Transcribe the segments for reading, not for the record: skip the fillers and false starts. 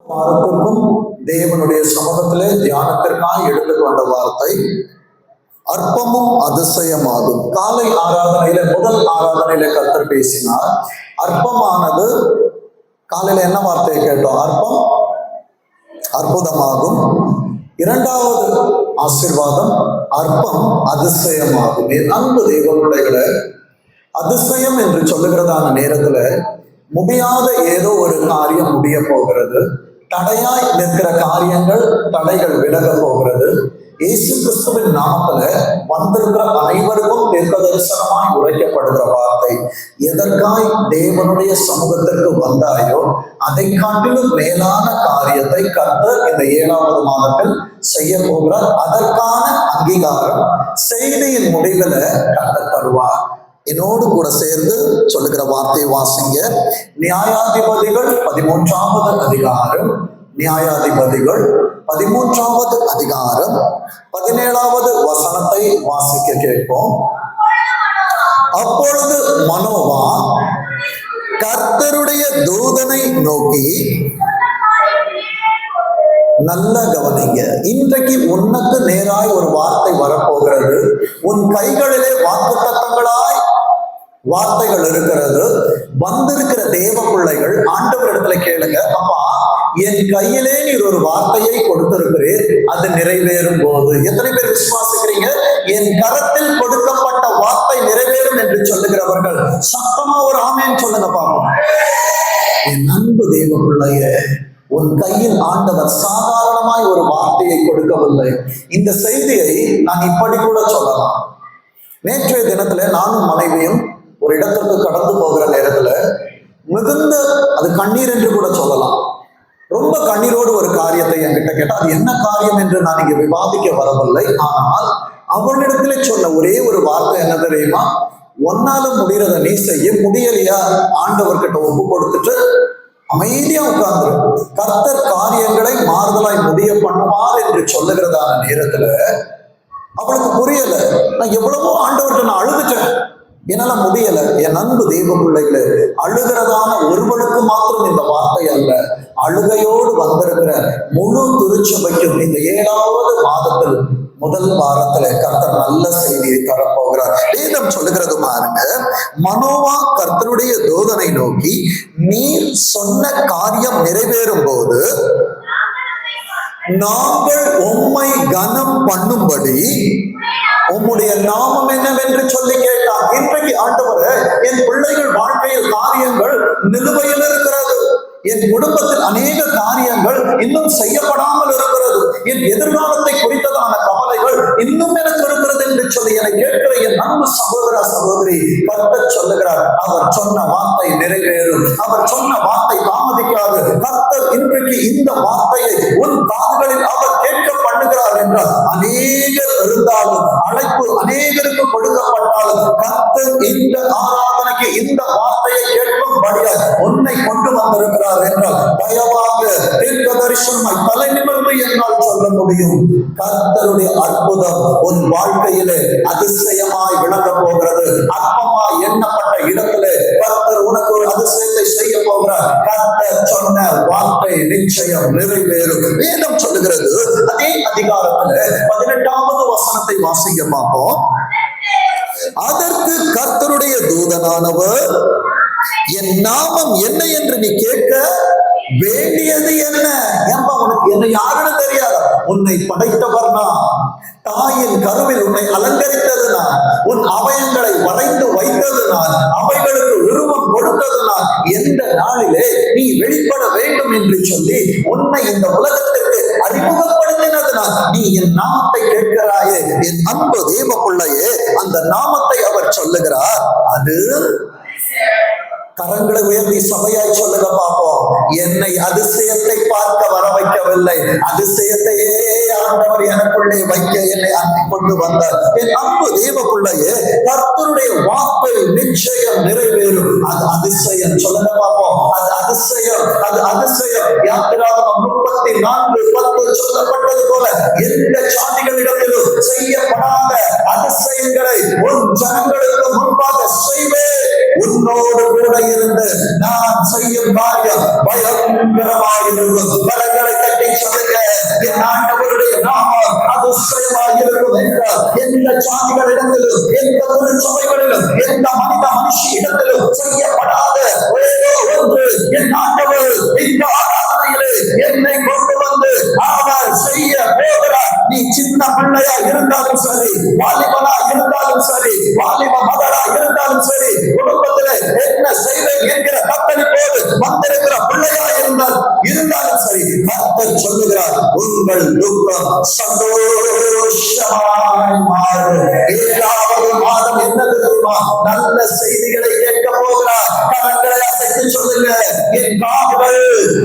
வாரத்திற்கும் தேவனுடைய சமூகத்திலே தியானத்திற்காக எடுத்துக்கொண்ட வார்த்தை அற்பமும் அதிசயமாகும். காலை ஆராதனையில முதல் ஆராதனையில கர்த்தர் பேசினார். அற்பமானது காலையில என்ன வார்த்தையை கேட்டோம்? அற்பம் அற்புதமாகும். இரண்டாவது ஆசீர்வாதம் அற்பம் அதிசயமாகும். அன்பு தேவனுடைய அதிசயம் என்று சொல்லுகிறதான நேரத்துல முடியாத ஏதோ ஒரு காரியம் முடிய போகிறது. தடையாய் நிற்கிற காரியங்கள் தடைகள் விலக போகிறது. இயேசு கிறிஸ்துவின் நாமத்துல வந்திருக்கிற அனைவருக்கும் தீர்க்க தரிசனமாய் உரைக்கப்படுகிற வார்த்தை, எதற்காய் தேவனுடைய சமூகத்திற்கு வந்தாயோ அதை காட்டிலும் மேலான காரியத்தை கர்த்தர் இந்த 7வது மாதத்தில் செய்ய போகிறார். அதற்கான அங்கீகாரம் செய்தியின் முடிவுல கர்த்தர் தருவார். என்னோடு கூட சேர்ந்து சொல்லுகிற வார்த்தையை வாசிங்க. நியாயாதிபதிகள் 13வது அதிகாரம், நியாயாதிபதிகள் 13வது அதிகாரம் 17வது வசனத்தை வாசிக்க கேட்போம். அப்பொழுது மனோவா கர்த்தருடைய தூதனை நோக்கி, நல்ல கவனிங்க, இன்றைக்கு உனக்கு நேராய் ஒரு வார்த்தை வரப்போகிறது. உன் கைகளிலே வாக்குத்தத்தங்களாய் வார்த்தைகள் இருக்கிறது. வந்திருக்கிற தேவ பிள்ளைகள் ஆண்டவரிடத்துல கேளுங்க, அப்பா என் கையிலே நீர் ஒரு வார்த்தையை கொடுத்திருக்கிறீர், அது நிறைவேறும் போது எத்தனை பேர் விசுவாசிக்கிறீங்க? என் கரத்தில் கொடுக்கப்பட்ட வார்த்தை நிறைவேறும் என்று சொல்லுகிறவர்கள் சத்தமா ஒரு ஆமேன் சொல்லுங்க பாப்போம். என் அன்பு தேவ பிள்ளைய, உன் கையில் ஆண்டவர் சாதாரணமாய் ஒரு வார்த்தையை கொடுக்கவில்லை. இந்த செய்தியை நான் இப்படி கூட சொல்லலாம். நேற்றைய தினத்துல நானும் மனைவியும் ஒரு இடத்திற்கு கடந்து போகிற நேரத்துல மிகுந்த, அது கண்ணீர் என்று கூட சொல்லலாம், ரொம்ப கண்ணீரோடு ஒரு காரியத்தை என்கிட்ட கேட்டா, அது என்ன காரியம் என்று நான் இங்க விவாதிக்க வரவில்லை. ஆனால் அவளிடத்துல சொன்ன ஒரே ஒரு வார்த்தை என்ன தெரியுமா? ஒன்னால முடிகிறத நீ செய்ய, முடியலையா ஆண்டவர்கிட்ட ஒப்பு கொடுத்துட்டு அமைதியா உட்கார்ந்து கர்த்தர் காரியங்களை மாறுதலாய் முடிய பண்ணுவார் என்று சொல்லுகிறதான நேரத்துல அவளுக்கு புரியல. நான் எவ்வளவோ ஆண்டவர்கிட்ட நான் அழுதுட்டேன், என்னால முடியல. என் அன்பு தெய்வ பிள்ளைகளே, அழுகிறதான ஒருவனுக்கு மாத்திரம் இந்த வார்த்தை அல்ல, அழுகையோடு வந்திருக்கிற முழு திருச்சபைக்கும் இந்த 7வது மாதத்தில் முதல் வாரத்துல கர்த்தர் நல்ல செய்தியை தரப்போகிறார். வேதம் சொல்லுகிறது பாருங்க, மனோவா கர்த்தருடைய தூதனை நோக்கி, நீர் சொன்ன காரியம் நிறைவேறும் போது நாங்கள் உம்மை கனம் பண்ணும்படி உம்முடைய நாமம் என்னவென்று சொல்லி கேட்டார். இன்றைக்கு ஆண்டவரே, என் பிள்ளைகள் வாழ்க்கையில் காரியங்கள் நிலுவையில் இருக்கிறது, என் குடும்பத்தில் அநேக காரியங்கள் இன்னும் செய்யப்படாமல் இருக்கிறது, என் எதிர்காலத்தை குறித்ததான கவலைகள் இன்னும் எனக்கு இருக்கிறது என்று சொல்லி என்னை கேட்கிற என் அன்பு சகோதர சகோதரி, கர்த்தர் சொல்லுகிறார், அவர் சொன்ன வார்த்தை நிறைவேறும், அவர் சொன்ன வார்த்தை தாமதிக்காது. கர்த்தர் இன்றைக்கு இந்த வார்த்தையை உன் காதுகளில் அவர் கேட்க பண்ணுகிறார் என்றால், அநேகர் இருந்தாலும், அழைப்பு அநேகருக்கு கொடுக்கப்பட்டாலும், கர்த்தர் இந்த ஆராதனைக்கு இந்த வார்த்தையை கேட்கும்படியாய் உன்னை கொண்டு வந்திருக்கிறார் என்றால், தயவாக தீர்க்க தரிசனமாய் தலை நிமிர்ந்து என்னால் சொல்ல முடியும். கர்த்தருடைய அற்புதம் உன் வாழ்க்கையிலே அதிசயமாய் விளங்க போகிறது. அற்பமாய் எண்ணப்பட்ட இடத்திலே கர்த்தர் உனக்கு ஒரு அதிசயத்தை செய்ய போகிறார். கர்த்தர் சொன்ன வார்த்தை நிச்சயம் நிறைவேறும். வேதம் சொல்லுகிறது, அதே அதிகாரத்துல 18வது வசனத்தை வாசிக்க பார்ப்போம். அதற்கு கர்த்தருடைய தூதனானவர், என் நாமம் என்ன என்று நீ கேட்க வேண்டியது என்ன? ஏன்பா உனக்கு என்ன யாருன்னு தெரியாதா? உன்னை படைத்தவர் நான், தாயின் கருவில் உன்னை அலங்கரித்தது நான், உன் அவயங்களை வரைந்து வைத்தது நான், அவைகளுக்கு உருவம் கொடுத்தது நான், எந்த நாளிலே நீ வெளிப்பட வேண்டும் என்று சொல்லி உன்னை இந்த உலகத்திற்கு அறிமுகப்படுத்தினது நான். நீ என் நாமத்தை கேட்கிறாயே, என் அன்பு தேவ பிள்ளையே, அந்த நாமத்தை அவர் சொல்லுகிறார். அது கரங்களை உயர்த்தி சபையாய் சொல்லுங்க பார்ப்போம். என்னை அதிசயத்தை பார்க்க வர வைக்கவில்லை, அதிசயத்தையே ஆண்டவர் எனக்குள்ளே வைக்க என்னை அன்பு கொண்டு வந்தார். என் அன்பு தேவ பிள்ளையே, கர்த்தருடைய வார்த்தை நிச்சயம் நிறைவேறும். அது அதிசயம். சொல்லுங்க பார்ப்போம், அது அதிசயம், அது அதிசயம். யாத்திராகமம் 34:10 சொல்லப்பட்டது போல, எந்த சாதிகளிடத்திலும் செய்யப்படாத அதிசயங்களை உன் ஜனங்களுக்கு முன்பாக செய்வேன் உன்னோடு கூட இருந்து நான் செய்யும் காரியம் பயங்கரமாயிருக்கும். கரங்களை தட்டி சொல்லுங்க, என் ஆண்டவருடைய நாமம் அதிசயமாயிருக்கும் என்றால் எந்த சாதிகளிடத்திலும், எந்த திருச்சபைகளிலும், எந்த மனுஷி இடத்திலும் செய்யப்படாத ஏதோ ஒன்று என் ஆண்டவர் இந்த ஆராதனையிலே என்னை கொண்டு வந்து அவர் செய்ய போகிறார். நீ சின்ன பிள்ளையா இருந்தாலும் சரி, வாலிபனா இருந்தாலும் சரி, வாலிப மகளா இருந்தாலும் சரி, குடும்பத்திலே என்ன செய்வேன் என்கிற தத்தளிப்போடு வந்திருக்கிற பிள்ளையா இருந்தாலும் சரி, கர்த்தர் சொல்லுகிறார், உங்கள் துக்கம் சந்தோஷமாய் மாறும். 7வது மாதம் என்ன தெரியுமா? நல்ல செய்திகளை கேட்க போகிறார். கரங்களை அசைத்து சொல்லுங்க, என் காதுகள்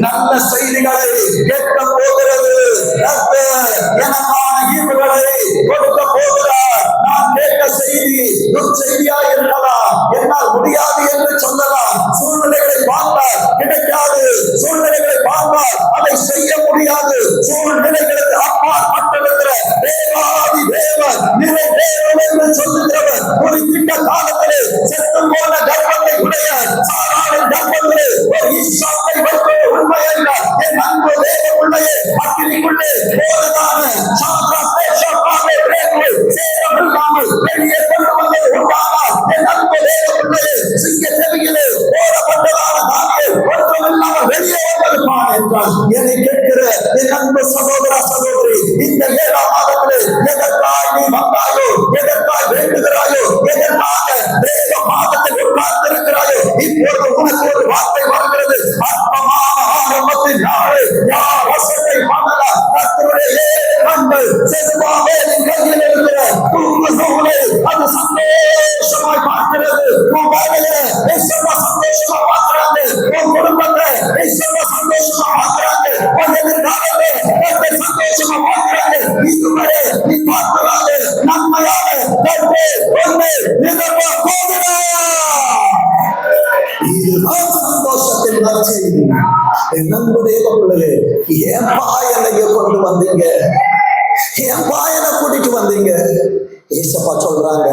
நல்ல செய்திகளை கேட்க போகிறது. கர்த்தர் எனக்கான ஈவுகளை கொடுக்க போகிறார். நான் கேட்க செய்தி செய்தியா இருக்கலாம், என்னால் முடியாது என்று சொல்லலாம். சூழ்நிலைகளை பார்த்தால் கிடைக்காது, சூழ்நிலைகளை பார்த்தால் அதை செய்ய முடியாது. சூழ்நிலைகளுக்கு அப்பாற்பட்டிருக்கிற தேவாதி தேவன் நிறைவேறும் என்று சொல்லுகிறவர் குறிப்பிட்ட காலத்திலே செத்து போன கர்ப்பத்தை உடைய சாராளின் கர்ப்பத்திலே ஒரு ஈசாக்கை வைத்து உண்மை என்ன என் அன்பு தேவ பிள்ளையே, அக்கினிக்குள்ளே போனதான சாத்ராக் மேஷாக் ஆபேத்நேகோ சேதமில்லாமல் வெளியே கொண்டு வந்தது உண்டானால் என் அன்பு தேவ பிள்ளையே, சிங்க செவியிலே போடப்பட்டதான தானியேல் ஒன்றுமில்லாமல் வெளியே வந்திருப்பான் என்றால் என்னை கேட்கிற என் அன்பு சகோதர சகோதரி, இந்த 7ஆம் மாதத்திலே எதற்காய் நீ வந்தாயோ, எதற்காய் வேண்டுகிறாயோ, எதற்காக தேவ மாதத்தில் உட்கார்ந்திருக்கிறாயோ, இப்பொழுது உனக்கு ஒரு வார்த்தை வருகிறது. அற்பமான ஆரம்பத்தின் நாளே யார் வசத்தை பண்ணலாம். கர்த்தருடைய கண்கள் செருபாபேலின் கையில் இருக்கிற நூலை அது சந்தோஷமாய் பார்க்கிறது. உன் வேலையை சந்தோஷமா பார்க்கிறாங்க, உன் குடும்பத்தை சந்தோஷமா பார்க்கிறாங்க, உன் எதிர்காலத்தை சந்தோஷமா பார்க்கிறாங்க. இதுவரை நீ பார்க்கிறாங்க நன்மையான ஒன்றை நிகழ்வா போகிறார். இதுதான் சந்தோஷத்தின் நற்செய்தி. என் நண்பு தேவ பிள்ளையே, என் பாயனைய கொண்டு வந்தீங்க, என் பாயனை கூட்டிட்டு வந்தீங்க. ஏசப்பா சொல்றாங்க,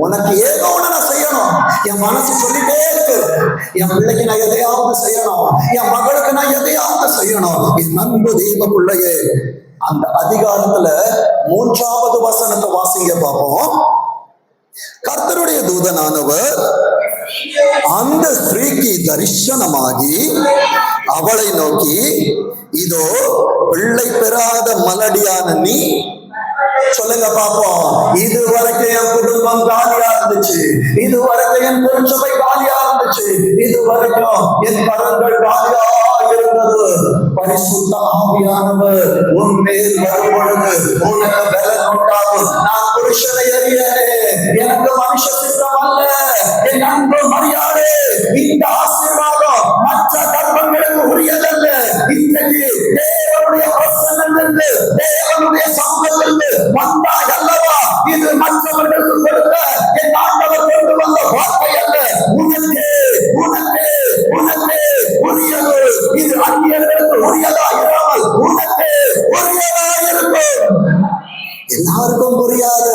உனக்கு ஏதோ ஒண்ணு நான் செய்யணும். என் மனசு சொல்லிட்டே இருக்கு, என் பிள்ளைக்கு நான் எதையாவது செய்யணும், என் மகளுக்கு நான் எதையாவது செய்யணும். என் நண்பு தேவ பிள்ளையே, அந்த அதிகாரத்துல 3வது வசனத்தை வாசிங்க பார்ப்போம். கர்த்தருடைய தூதனானவர் அந்த ஸ்திரீக்கு தரிசனமாகி அவளை நோக்கி, இதோ பிள்ளை பெறாத மலடியான நீ, சொல்லுங்க பாப்போம், இதுவரைக்கும் என் குடும்பம் காலியா இருந்துச்சு, இதுவரைக்கும் என் திருச்சபை காலியா இருந்துச்சு, இதுவரைக்கும் என் கரங்கள் காலியா இருந்தது. பரிசுத்த ஆவியானவர் உன் மேல் வரும் பொழுது உனக்கு பலன் உண்டாகும். நான் புருஷனை அறியனே, எனக்கு மனுஷ சித்தம் அல்ல. என் அன்பு மரியாதை, இந்த ஆசீர்வாதம் மற்ற கர்மங்களுக்கு உரியதல்ல. இன்றைக்கு தேவனுடைய பிரசன்னத்திலிருந்து, தேவனுடைய சமூகத்திலிருந்து வந்தாய் அல்லவா, இது மற்றவர்களுக்கு கொடுத்த என் ஆண்டவர் கொண்டு வந்த வார்த்தை அல்ல. உனக்கு உனக்கு உனக்கு உரியது. இது அந்நியர்களுக்கு உரியதா இல்லாமல் உனக்கு உரியதா இருக்கும். எல்லாருக்கும் புரியாது.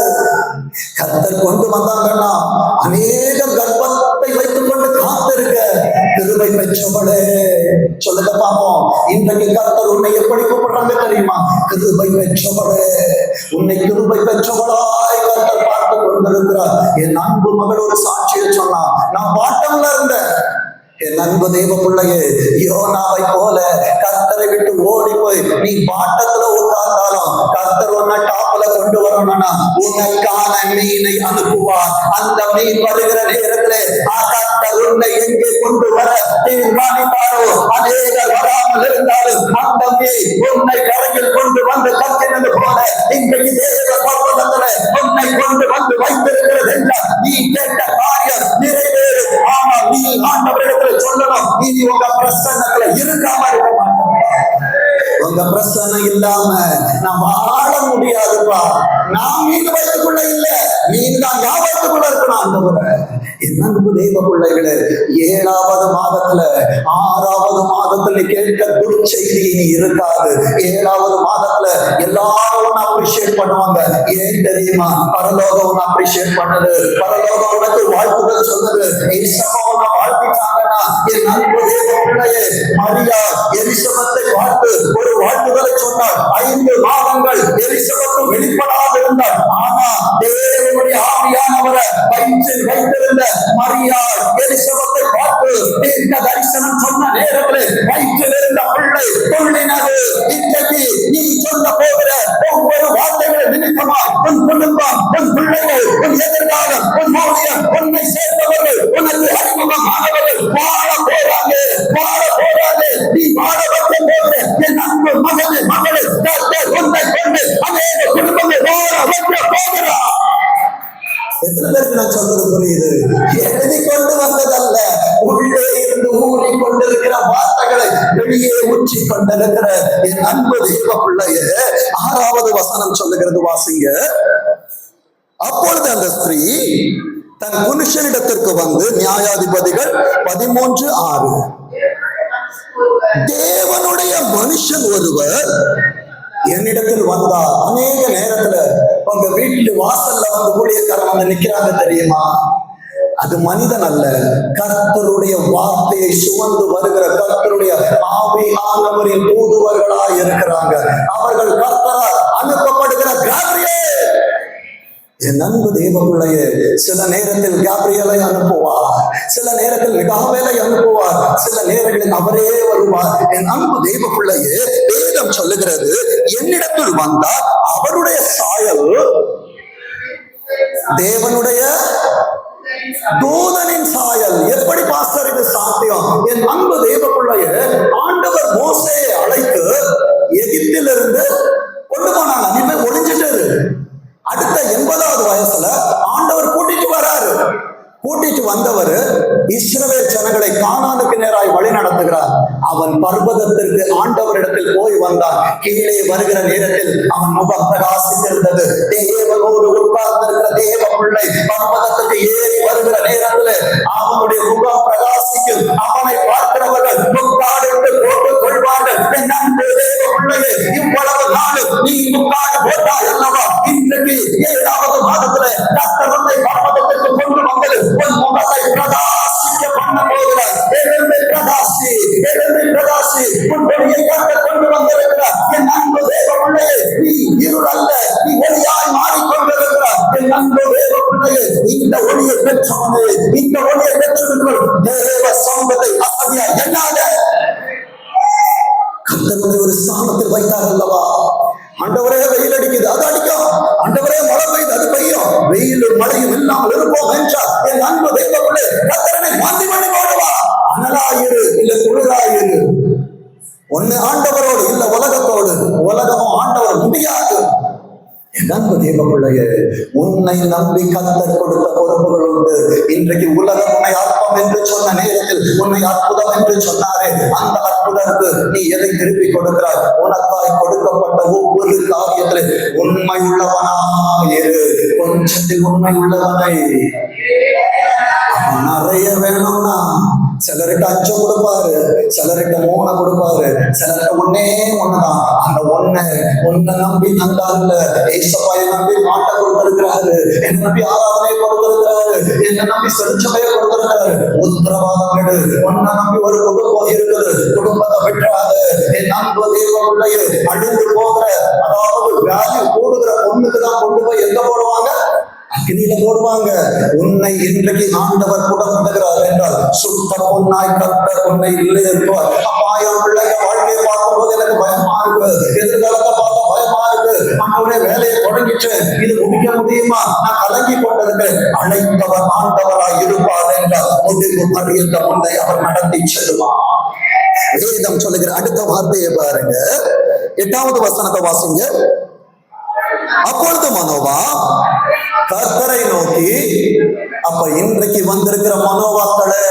கர்த்தர் கொண்டு வந்தாங்கன்னா அநேக கர்ப்பத்தை வைத்துக் கொண்டு காத்திருக்க கிருபை பெற்றவளே, சொல்லுங்க பாப்போம். இன்றைக்கு கர்த்தர் உன்னை எப்படி கூப்பிடுறாங்க தெரியுமா? கிருபை பெற்றவளே. உன்னை கிருபை பெற்றவளாய் கர்த்தர் பார்த்து கொண்டிருக்கிறார். என் அன்பு மகள் ஒரு சாட்சியை சொன்னா, நான் பாட்டம்ல இருந்தேன். என் அன்பு தெய்வ பிள்ளையே, யோனாவை போல கர்த்தரை விட்டு ஓடி போய் நீ பாட்டத்துல உட்கார்ந்தாலும் கர்த்தர் உன்னை டாப்ல கொண்டு வரணும்னா உனக்கான மீனை அனுப்புவார். அந்த மீன் வருகிற நேரத்திலே கர்த்தர் உன்னை எங்கே கொண்டு வர தீர்மானித்தாரோ, அநேகர் வராமல் இருந்தாலும் அந்த மீன் உன்னை கரையில் கொண்டு வந்து கத்தினது போல இன்றைக்கு தேவ பர்வதத்துல உன்னை கொண்டு வந்து வைத்திருக்கிறது என்றால் நீ கேட்ட காரியம் நிறைவேறும். ஆனால் நீ ஆண்டவரிடத்தில் சொல்லணும், இனி உங்க பிரசன்னத்துல இருக்காம இருக்க மாட்டோம். உங்க பிரசன்னம் இல்லாம நான் வாழ முடியாதுப்பா. நான் மீன் வயிற்றுக்குள்ள இல்ல, மீன் தான் ஞாபகத்துக்குள்ள இருக்கணும். ஆண்டவரே, என் அன்பு தெய்வ பிள்ளைகளே, 7வது மாதத்துல 6வது மாதத்துல கேட்க துர்ச்செய்தி இனி இருக்காது. 7வது மாதத்துல நாட்ல எல்லாரும் அப்ரிஷியேட் பண்ணுவாங்க. ஏன் தெரியுமா? பரலோகம் உன்னை அப்ரிஷியேட் பண்ணது, பரலோகம் உனக்கு வாழ்த்துகள் சொன்னது. ஏசப்பா உன்னை வாழ்த்திட்டாங்கன்னா என் அன்பு தேவ பிள்ளையே, மரியா எலிசபெத்தை பார்த்து ஒரு வாழ்த்துதலை சொன்னார். 5 மாதங்கள் எலிசபெத்து வெளிப்படாது இருந்தார். ஆனா தேவனுடைய ஆவியானவரை வயிற்றில் வைத்திருந்த மரியா எலிசபெத்தை பார்த்து இந்த தரிசனம் சொன்ன நேரத்தில் வயிற்றில் இருந்த பிள்ளை துள்ளினது. இன்றைக்கு நீ சொல்ல போகிற ஒவ்வொரு வார்த்தைகளை நிமித்தமா உன் குடும்பம், உன் பிள்ளைகள், உன் எதிர்காலம், உன் ஊழியம், உன்னை சேர்ந்தவர்கள், உனக்கு அறிமுகமானவர்கள் வாழ போறாங்க, வாழ போறாங்க. நீ வாழ வைக்க போகிற என் அன்பு மகனே, மகளே, உன்னை கொண்டு அநேக குடும்பங்கள் வாழ வைக்க போகிறார். எத்தனை பேருக்கு நான் சொல்றது புரியுது? எழுதி கொண்டு வந்ததல்ல, உள்ளே இருந்து ஊறி கொண்டிருக்கிற வார்த்தைகளை வெளியே ஊற்றி கொண்டிருக்கிற என் அன்பு தெய்வ பிள்ளைய 6வது வசனம் சொல்லுகிறது, வாசிங்க. அப்பொழுது அந்த ஸ்திரீ தன் புருஷனிடத்திற்கு வந்து, நியாயாதிபதிகள் 13:6, தேவனுடைய மனுஷன் ஒருவர் என்னிடத்தில் வந்தார். அநேக நேரத்துல உங்க வீட்டு வாசல்ல வந்து ஊழியக்காரன் வந்து நிக்கிறாங்க தெரியுமா? அது மனிதன் அல்ல, கர்த்தருடைய வார்த்தையை சுமந்து வருகிற கர்த்தருடைய ஆவியானவரின் தூதுவர்களாய் இருக்கிறாங்க. அவர்கள் கர்த்தரால் அனுப்பப்படுகிற காபிரியேல். என் அன்பு தேவ பிள்ளையே, சில நேரத்தில் காபிரியலை அனுப்புவார், சில நேரத்தில் மிகாவேலை அனுப்புவார், சில நேரங்களில் அவரே வருவார். என் அன்பு தேவ பிள்ளையே, வேதம் சொல்லுகிறது, என்னிடத்தில் வந்தார், அவருடைய சாயல் தேவனுடைய தூதனின் சாயல். எப்படி பாஸ்டர் இது சாத்தியம்? என் அன்பு தேவ பிள்ளையே, ஆண்டவர் மோசேயை அழைத்து எகிப்திலிருந்து கொண்டு போனாங்க. நீ போய் ஒளிஞ்சிட்டாரு. அடுத்த 80வது வயசுல ஆண்டவர் கூட்டிட்டு வராரு. கூட்டிட்டு வந்தவர் இஸ்ரவேல் ஜனங்களை கானானுக்கு நேராய் வழி நடத்துகிறார். அவன் பர்வதத்திற்கு ஆண்டவரிடத்தில் போய் வந்தான். கீழே வருகிற நேரத்தில் அவன் முகம் பிரகாசித்திருந்தது. தேவனோடு உட்கார்ந்திருக்கிற தேவ பிள்ளை பர்வதத்துக்கு ஏறி வருகிற நேரத்தில் அவனுடைய முகம் பிரகாசிக்கும். அவனை பார்க்கிறவர்கள் முக்காடிட்டு போட்டுக் கொள்வார்கள். தேவ பிள்ளையே, இவ்வளவு நாள் நீ முக்காடு போட்டாய் அல்லவா? இன்றைக்கு 7வது மாதத்துல கர்த்தரை பர்வதத்திற்கு கொண்டு வந்தது உன் முகத்தை பிரகாசிக்க பண்ண போகிறார். எழுந்து பிரகாசி, எழுந்து பிரகாசி. உன் ஒளியை கர்த்தர் கொண்டு வந்திருக்கிறார். என் அன்பு தேவ பிள்ளையே, நீ இருள் அல்ல, நீ ஒளியாய் மாறிக்கொண்டிருக்கிறார். என் அன்பு தேவ பிள்ளையே, இந்த ஒளியை பெற்றவனே, இந்த ஒளியை பெற்றிருக்கிற தேவ சம்பத்தை அசதியா என்னாத கர்த்தருடைய ஒரு ஸ்தானத்தில் வைத்தார் அல்லவா? ஆண்டவரே வெயில் அடிக்குது, அது அடிக்கும். ஆண்டவரே மழை பெய்யுது, அது பெய்யும். வெயிலும் மழையும் இல்லாமல் இருப்போம் என்றார். என் அன்பு தெய்வங்களே, கர்த்தரனை மாற்றி பண்ணி போடுவா. அனலாயிரு இல்ல குளிராயிரு, ஒண்ணு ஆண்டவரோடு இல்ல உலகத்தோடு. உலகமும் ஆண்டவர் முடியாது. என் அன்பு தெய்வ பிள்ளையே, உன்னை நம்பி கர்த்தர் கொடுத்த பொறுப்புகள் உண்டு. இன்றைக்கு உலகம் உன்னை அற்பம் என்று சொன்ன நேரத்தில் உன்னை அற்புதம் என்று சொன்னாரே, அந்த அற்புதற்கு நீ எதை திருப்பி கொடுக்கிறாய்? உனக்காய் கொடுக்கப்பட்ட ஒவ்வொரு காரியத்தில் உண்மை உள்ளவனாயிரு. கொஞ்சத்தில் உண்மை உள்ளவனை. நிறைய வேணும்னா சிலருக்கு 5 கொடுப்பாரு, சிலருக்கு 3 கொடுப்பாரு, சிலருக்கு 1 அந்த ஒன்ன நம்பி நந்தாருல ஏசப்பாயை நம்பி மாட்டை கொடுத்திருக்கிறாரு, என்ன நம்பி ஆராதனை கொடுத்திருக்கிறாரு, என்ன நம்பி செலுச்சமையை கொடுத்திருக்கிறாரு. உத்தரவாதம் எடு. ஒன்ன நம்பி ஒரு குடும்பம் இருக்குது, குடும்பத்தை விட்டுறாது. என் அன்பு தேவ பிள்ளையே, அழிந்து போகிற, அதாவது வேல்யூ கூடுகிற பொண்ணுக்கு தான் கொண்டு போய் எங்க போடுவாங்க? அக்னியில போடுவாங்க. உன்னை இன்றைக்கு ஆண்டவர் புடப்படுகிறார் என்றால் சுத்த பொன்னாய் கர்த்தர் உன்னை இல்லை இருப்பார். அப்பாயம் பிள்ளைங்க வாழ்க்கையை பார்க்கும்போது எனக்கு பயமா இருக்கு, எதிர்காலத்தை பார்த்தா பயமா இருக்கு, நம்மளுடைய வேலையை தொடங்கிட்டு இது முடிக்க முடியுமா, நான் கலங்கி கொண்டிருக்கேன். அழைத்தவர் ஆண்டவராய் இருப்பார் என்றால் முடிவு அறிந்த முன்னை அவர் நடத்தி செல்வார். வேதம் சொல்லுகிற அடுத்த வார்த்தையை பாருங்க, 8வது வசனத்தை வாசிங்க. அப்பொழுது மனோவா கர்த்தரை நோக்கி, அப்ப இன்றைக்கு வந்திருக்கிற மனோவாக்களே,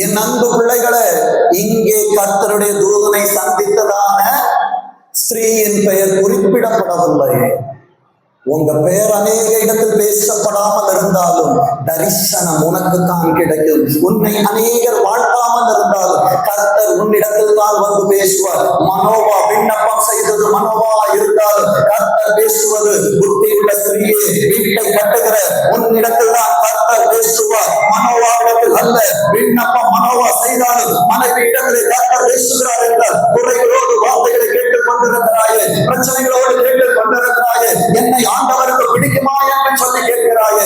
என் அன்பு பிள்ளைகளே, இங்கே கர்த்தருடைய தூதனை சந்தித்ததான ஸ்திரீயின் பெயர் குறிப்பிடப்படவில்லை. உங்க பெயர் அநேக இடத்தில் பேசப்படாமல் இருந்தாலும் தரிசனம் உனக்கு தான் கிடைக்கும். உன்னை அநேகர் வாழ்த்தாமல் இருந்தாலும் கர்த்தர் உன்னிடத்தில் தான் வந்து பேசுவார். மனோவா விண்ணப்பம் செய்தது, மனோவா கர்த்தர் பேசுவது, புத்தியுள்ள ஸ்திரீயே வீட்டை கட்டுகிற உன்னிடத்தில் தான் கர்த்தர் பேசுவார், மனோவாவிடத்தில் அல்ல. விண்ணப்பம் மனோவா செய்தாலும் மனைவி இடத்திலே கர்த்தர் பேசுகிறார் என்றால், குறைகளோடு வார்த்தைகளை கேட்டுக் கொண்டிருக்கிறாயே, பிரச்சனைகளோடு கேட்டுக் கொண்டிருக்கிறாயே, என்னை ஆண்டவருக்கு பிடிக்குமா என்று சொல்லி கேட்கிறாயே,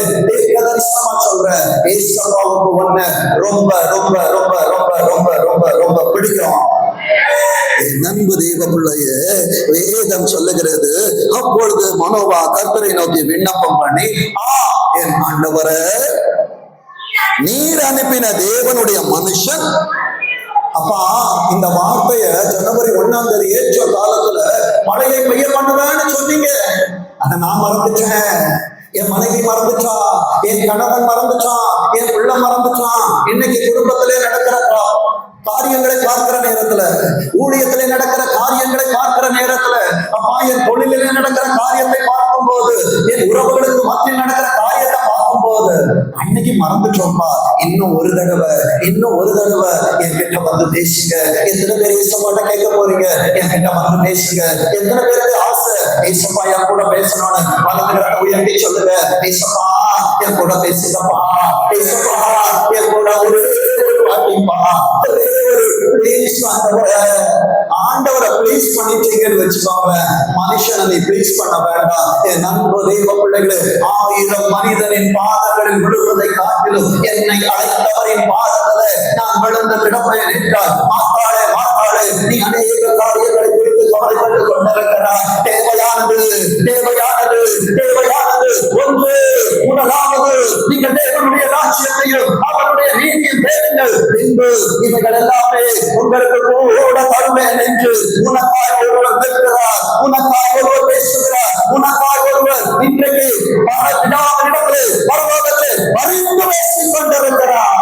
தரிசனமா சொல்ற ஏசப்பாவுக்கு ஒண்ணு ரொம்ப ரொம்ப ரொம்ப ரொம்ப ரொம்ப ரொம்ப ரொம்ப பிடிக்கும். நண்பு தேவ பிள்ளைய வேதம் சொல்லுகிறது, அப்பொழுது மனோவா கர்த்தரை நோக்கி விண்ணப்பம் பண்ணி, என் ஆண்டவரே, நீர் அனுப்பின தேவனுடைய மனுஷன். அப்பா, இந்த வார்த்தைய ஜனவரி 1ஆம் தேதி ஏற்ற காலத்துல மழையை பெய்ய பண்ணுவேன்னு சொன்னீங்க. அதை நான் மறந்துட்டேன். என் மனைவி மறந்துட்டா, என் கணவன் மறந்துட்டான், என் பிள்ளை மறந்துட்டான். இன்னைக்கு குடும்பத்திலே நடக்கிற காரியங்களை பார்க்கிற நேரத்துல, ஊழியத்திலே நடக்கிற காரியங்களை பார்க்கிற நேரத்துல, அப்பா, என் தொழிலிலே நடக்கிற காரியத்தை பார்க்கும் போது, என் உறவுகளுக்கு மத்தியில் நடக்கிற காரியத்தை பார்க்கும் போது, அன்னைக்கு மறந்துட்டோம்ப்பா. இன்னும் ஒரு தடவை என்கிட்ட வந்து பேசுங்க. எத்தனை பேர் ஏசப்பாட்ட கேட்க போறீங்க? என்கிட்ட வந்து பேசுங்க. எத்தனை பேருக்கு ஆசை ஏசப்பா என் கூட பேசணும்னு? வளர்ந்துகிறத உயர்த்தி சொல்லுங்க, ஏசப்பா என் கூட பேசுங்கப்பா, ஏசப்பா என் கூட ஒரு வாட்டிப்பா, ஆண்டவரை பிளீஸ் பண்ணிட்டீங்கன்னு வச்சுக்கோங்க. மனுஷனை நீ பிளீஸ் பண்ண வேண்டாம். என் நண்பு தெய்வ பிள்ளைகளே, 1000 மனிதனின் பாதங்களில் விழுவதை காட்டிலும் என்னை அழைத்தவரின் பாதங்களை நான் விழுந்து கிடப்பேன் என்றார். மாத்தாளே மாத்தாளே, நீ அநேக காரியங்களை குறித்து கவலைப்பட்டு கொண்டிருக்கிறார். தேவையானது ஒன்று, முதலாவது நீங்கள் தேவனுடைய ராஜ்யத்தையும் அவருடைய நீதியும் தேடுங்கள், பின்பு இவைகள் எல்லாமே உங்களுக்கு கூட தருவேன் என்று உனக்காய் ஒருவர் நிற்கிறார், உனக்காய் ஒருவர் பேசுகிறார், உனக்காய் ஒருவர் இன்றைக்கு பரலோகத்தை பரிந்து பேசிக் கொண்டிருக்கிறார்.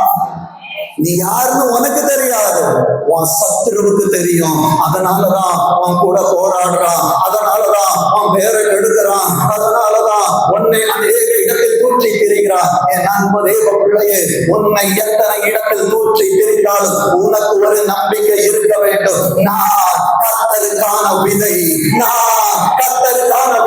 நீ யாருன்னு உனக்கு தெரியாது, உன் சத்துருவுக்கு தெரியும். அதனாலதான் உன் கூட போராடுறான், அதனாலதான் உன் பேரை கெடுக்கிறான், அதனாலதான் உன்னை அநேக இடத்தில் தூற்றி திரிகிறான். என் நண்பு தேவ பிள்ளையே, உன்னை எத்தனை இடத்தில் தூற்றி திரிந்தாலும் உனக்கு ஒரு நம்பிக்கை இருக்க வேண்டும். நான் கர்த்தருக்கான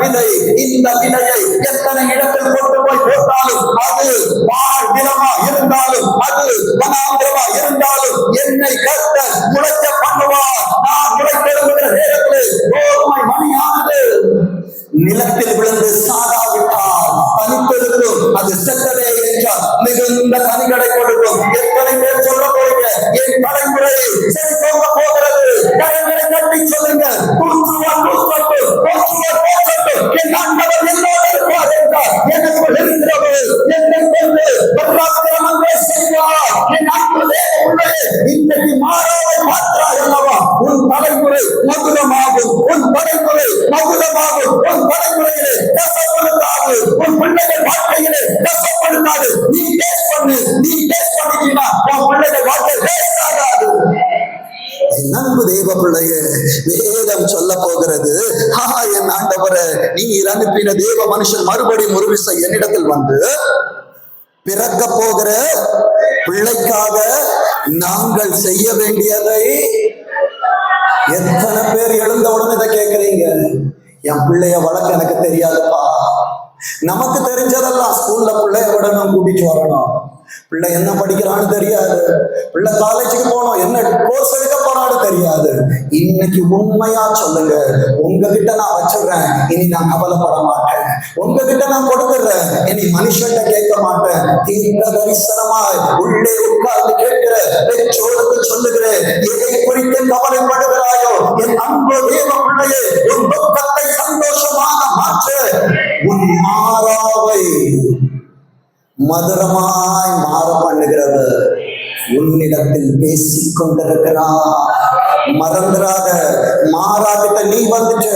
விதை, இந்த விதையை எத்தனை இடத்தில் கொண்டு போய் போட்டாலும், அது வாழ்நிலமா இருந்தாலும், அது வனாந்திரமா இருந்தாலும், என்னை கர்த்தர் முளைக்க பண்ணுவார். நான் முளைத்தெழுகிற நேரத்தில் கோதுமை மணியானது நிலத்தில் விழுந்து சாகாவிட்டால் தனித்திருக்கும், அது செத்ததே என்றால் மிகுந்த கனிகளை கொடுக்கும். எத்தனை பேர் சொல்ல போறீங்க, என் தலைமுறை சரி போக போகிறது? கரங்களை கட்டி சொல்லுங்க, என் ஆண்டவர் என்னோடு இருப்பார் என்றார். எனக்குள் இருக்கிறவர் என்னை கொண்டு பராக்கிரமங்களை செய்வார். என் ஆண்டவரே, இன்றைக்கு மாறாவை பார்க்கிறாய் அல்லவா? உன் தலைமுறை மதுரமாகும், உன் தலைமுறை மதுரமாகும், உன் தலைமுறையிலே கசப்படுத்தாது, உன் பிள்ளைகள் வாழ்க்கையிலே கசப்படுத்தாது. நீ டேஸ்ட் பண்ணிட்டீங்கன்னா உன் பிள்ளைகள் வாழ்க்கை டேஸ்ட் ஆகாது. நண்பு தேவ பிள்ளையே, வேதம் சொல்ல போகிறது, என் ஆண்டவரே, நீர் அனுப்பின தேவ மனுஷன் மறுபடியும் ஒரு விசை என்னிடத்தில் வந்து, பிறக்க போகிற பிள்ளைக்காக நாங்கள் செய்ய வேண்டியதை. எத்தனை பேர் எழுந்த உடனே இதை கேட்கிறீங்க? என் பிள்ளைய வளர்க்க எனக்கு தெரியாதுப்பா. நமக்கு தெரிஞ்சதெல்லாம் ஸ்கூல்ல பிள்ளைய விடணும், கூட்டிட்டு வரணும். பிள்ளை என்ன படிக்கிறான்னு தெரியாது, பிள்ளை காலேஜுக்கு போனோம், என்ன கோர்ஸ் எடுக்க போறான்னு தெரியாது. இன்னைக்கு உண்மையா சொல்லுங்க, உங்ககிட்ட நான் வச்சிடுறேன், இனி நான் கவலைப்பட மாட்டேன். உங்ககிட்ட நான் கொடுத்துடுறேன், இனி மனுஷன்கிட்ட கேட்க மாட்டேன். தீர்க்க தரிசனமாய் உள்ளே உட்கார்ந்து கேட்கிற பெற்றோருக்கு சொல்லுகிறேன், எதை குறித்து கவலைப்படுகிறாயோ என் அன்பு தேவ பிள்ளையே, உன் துக்கத்தை சந்தோஷமாக மாற்ற உன் மாறாவை மதுரமாய் மாற பண்ணுகிறவர் உன்னிடத்தில் பேசிக் கொண்டிருக்கிறார். மறந்துடாத. மாறாகிட்ட நீ வந்துட்ட,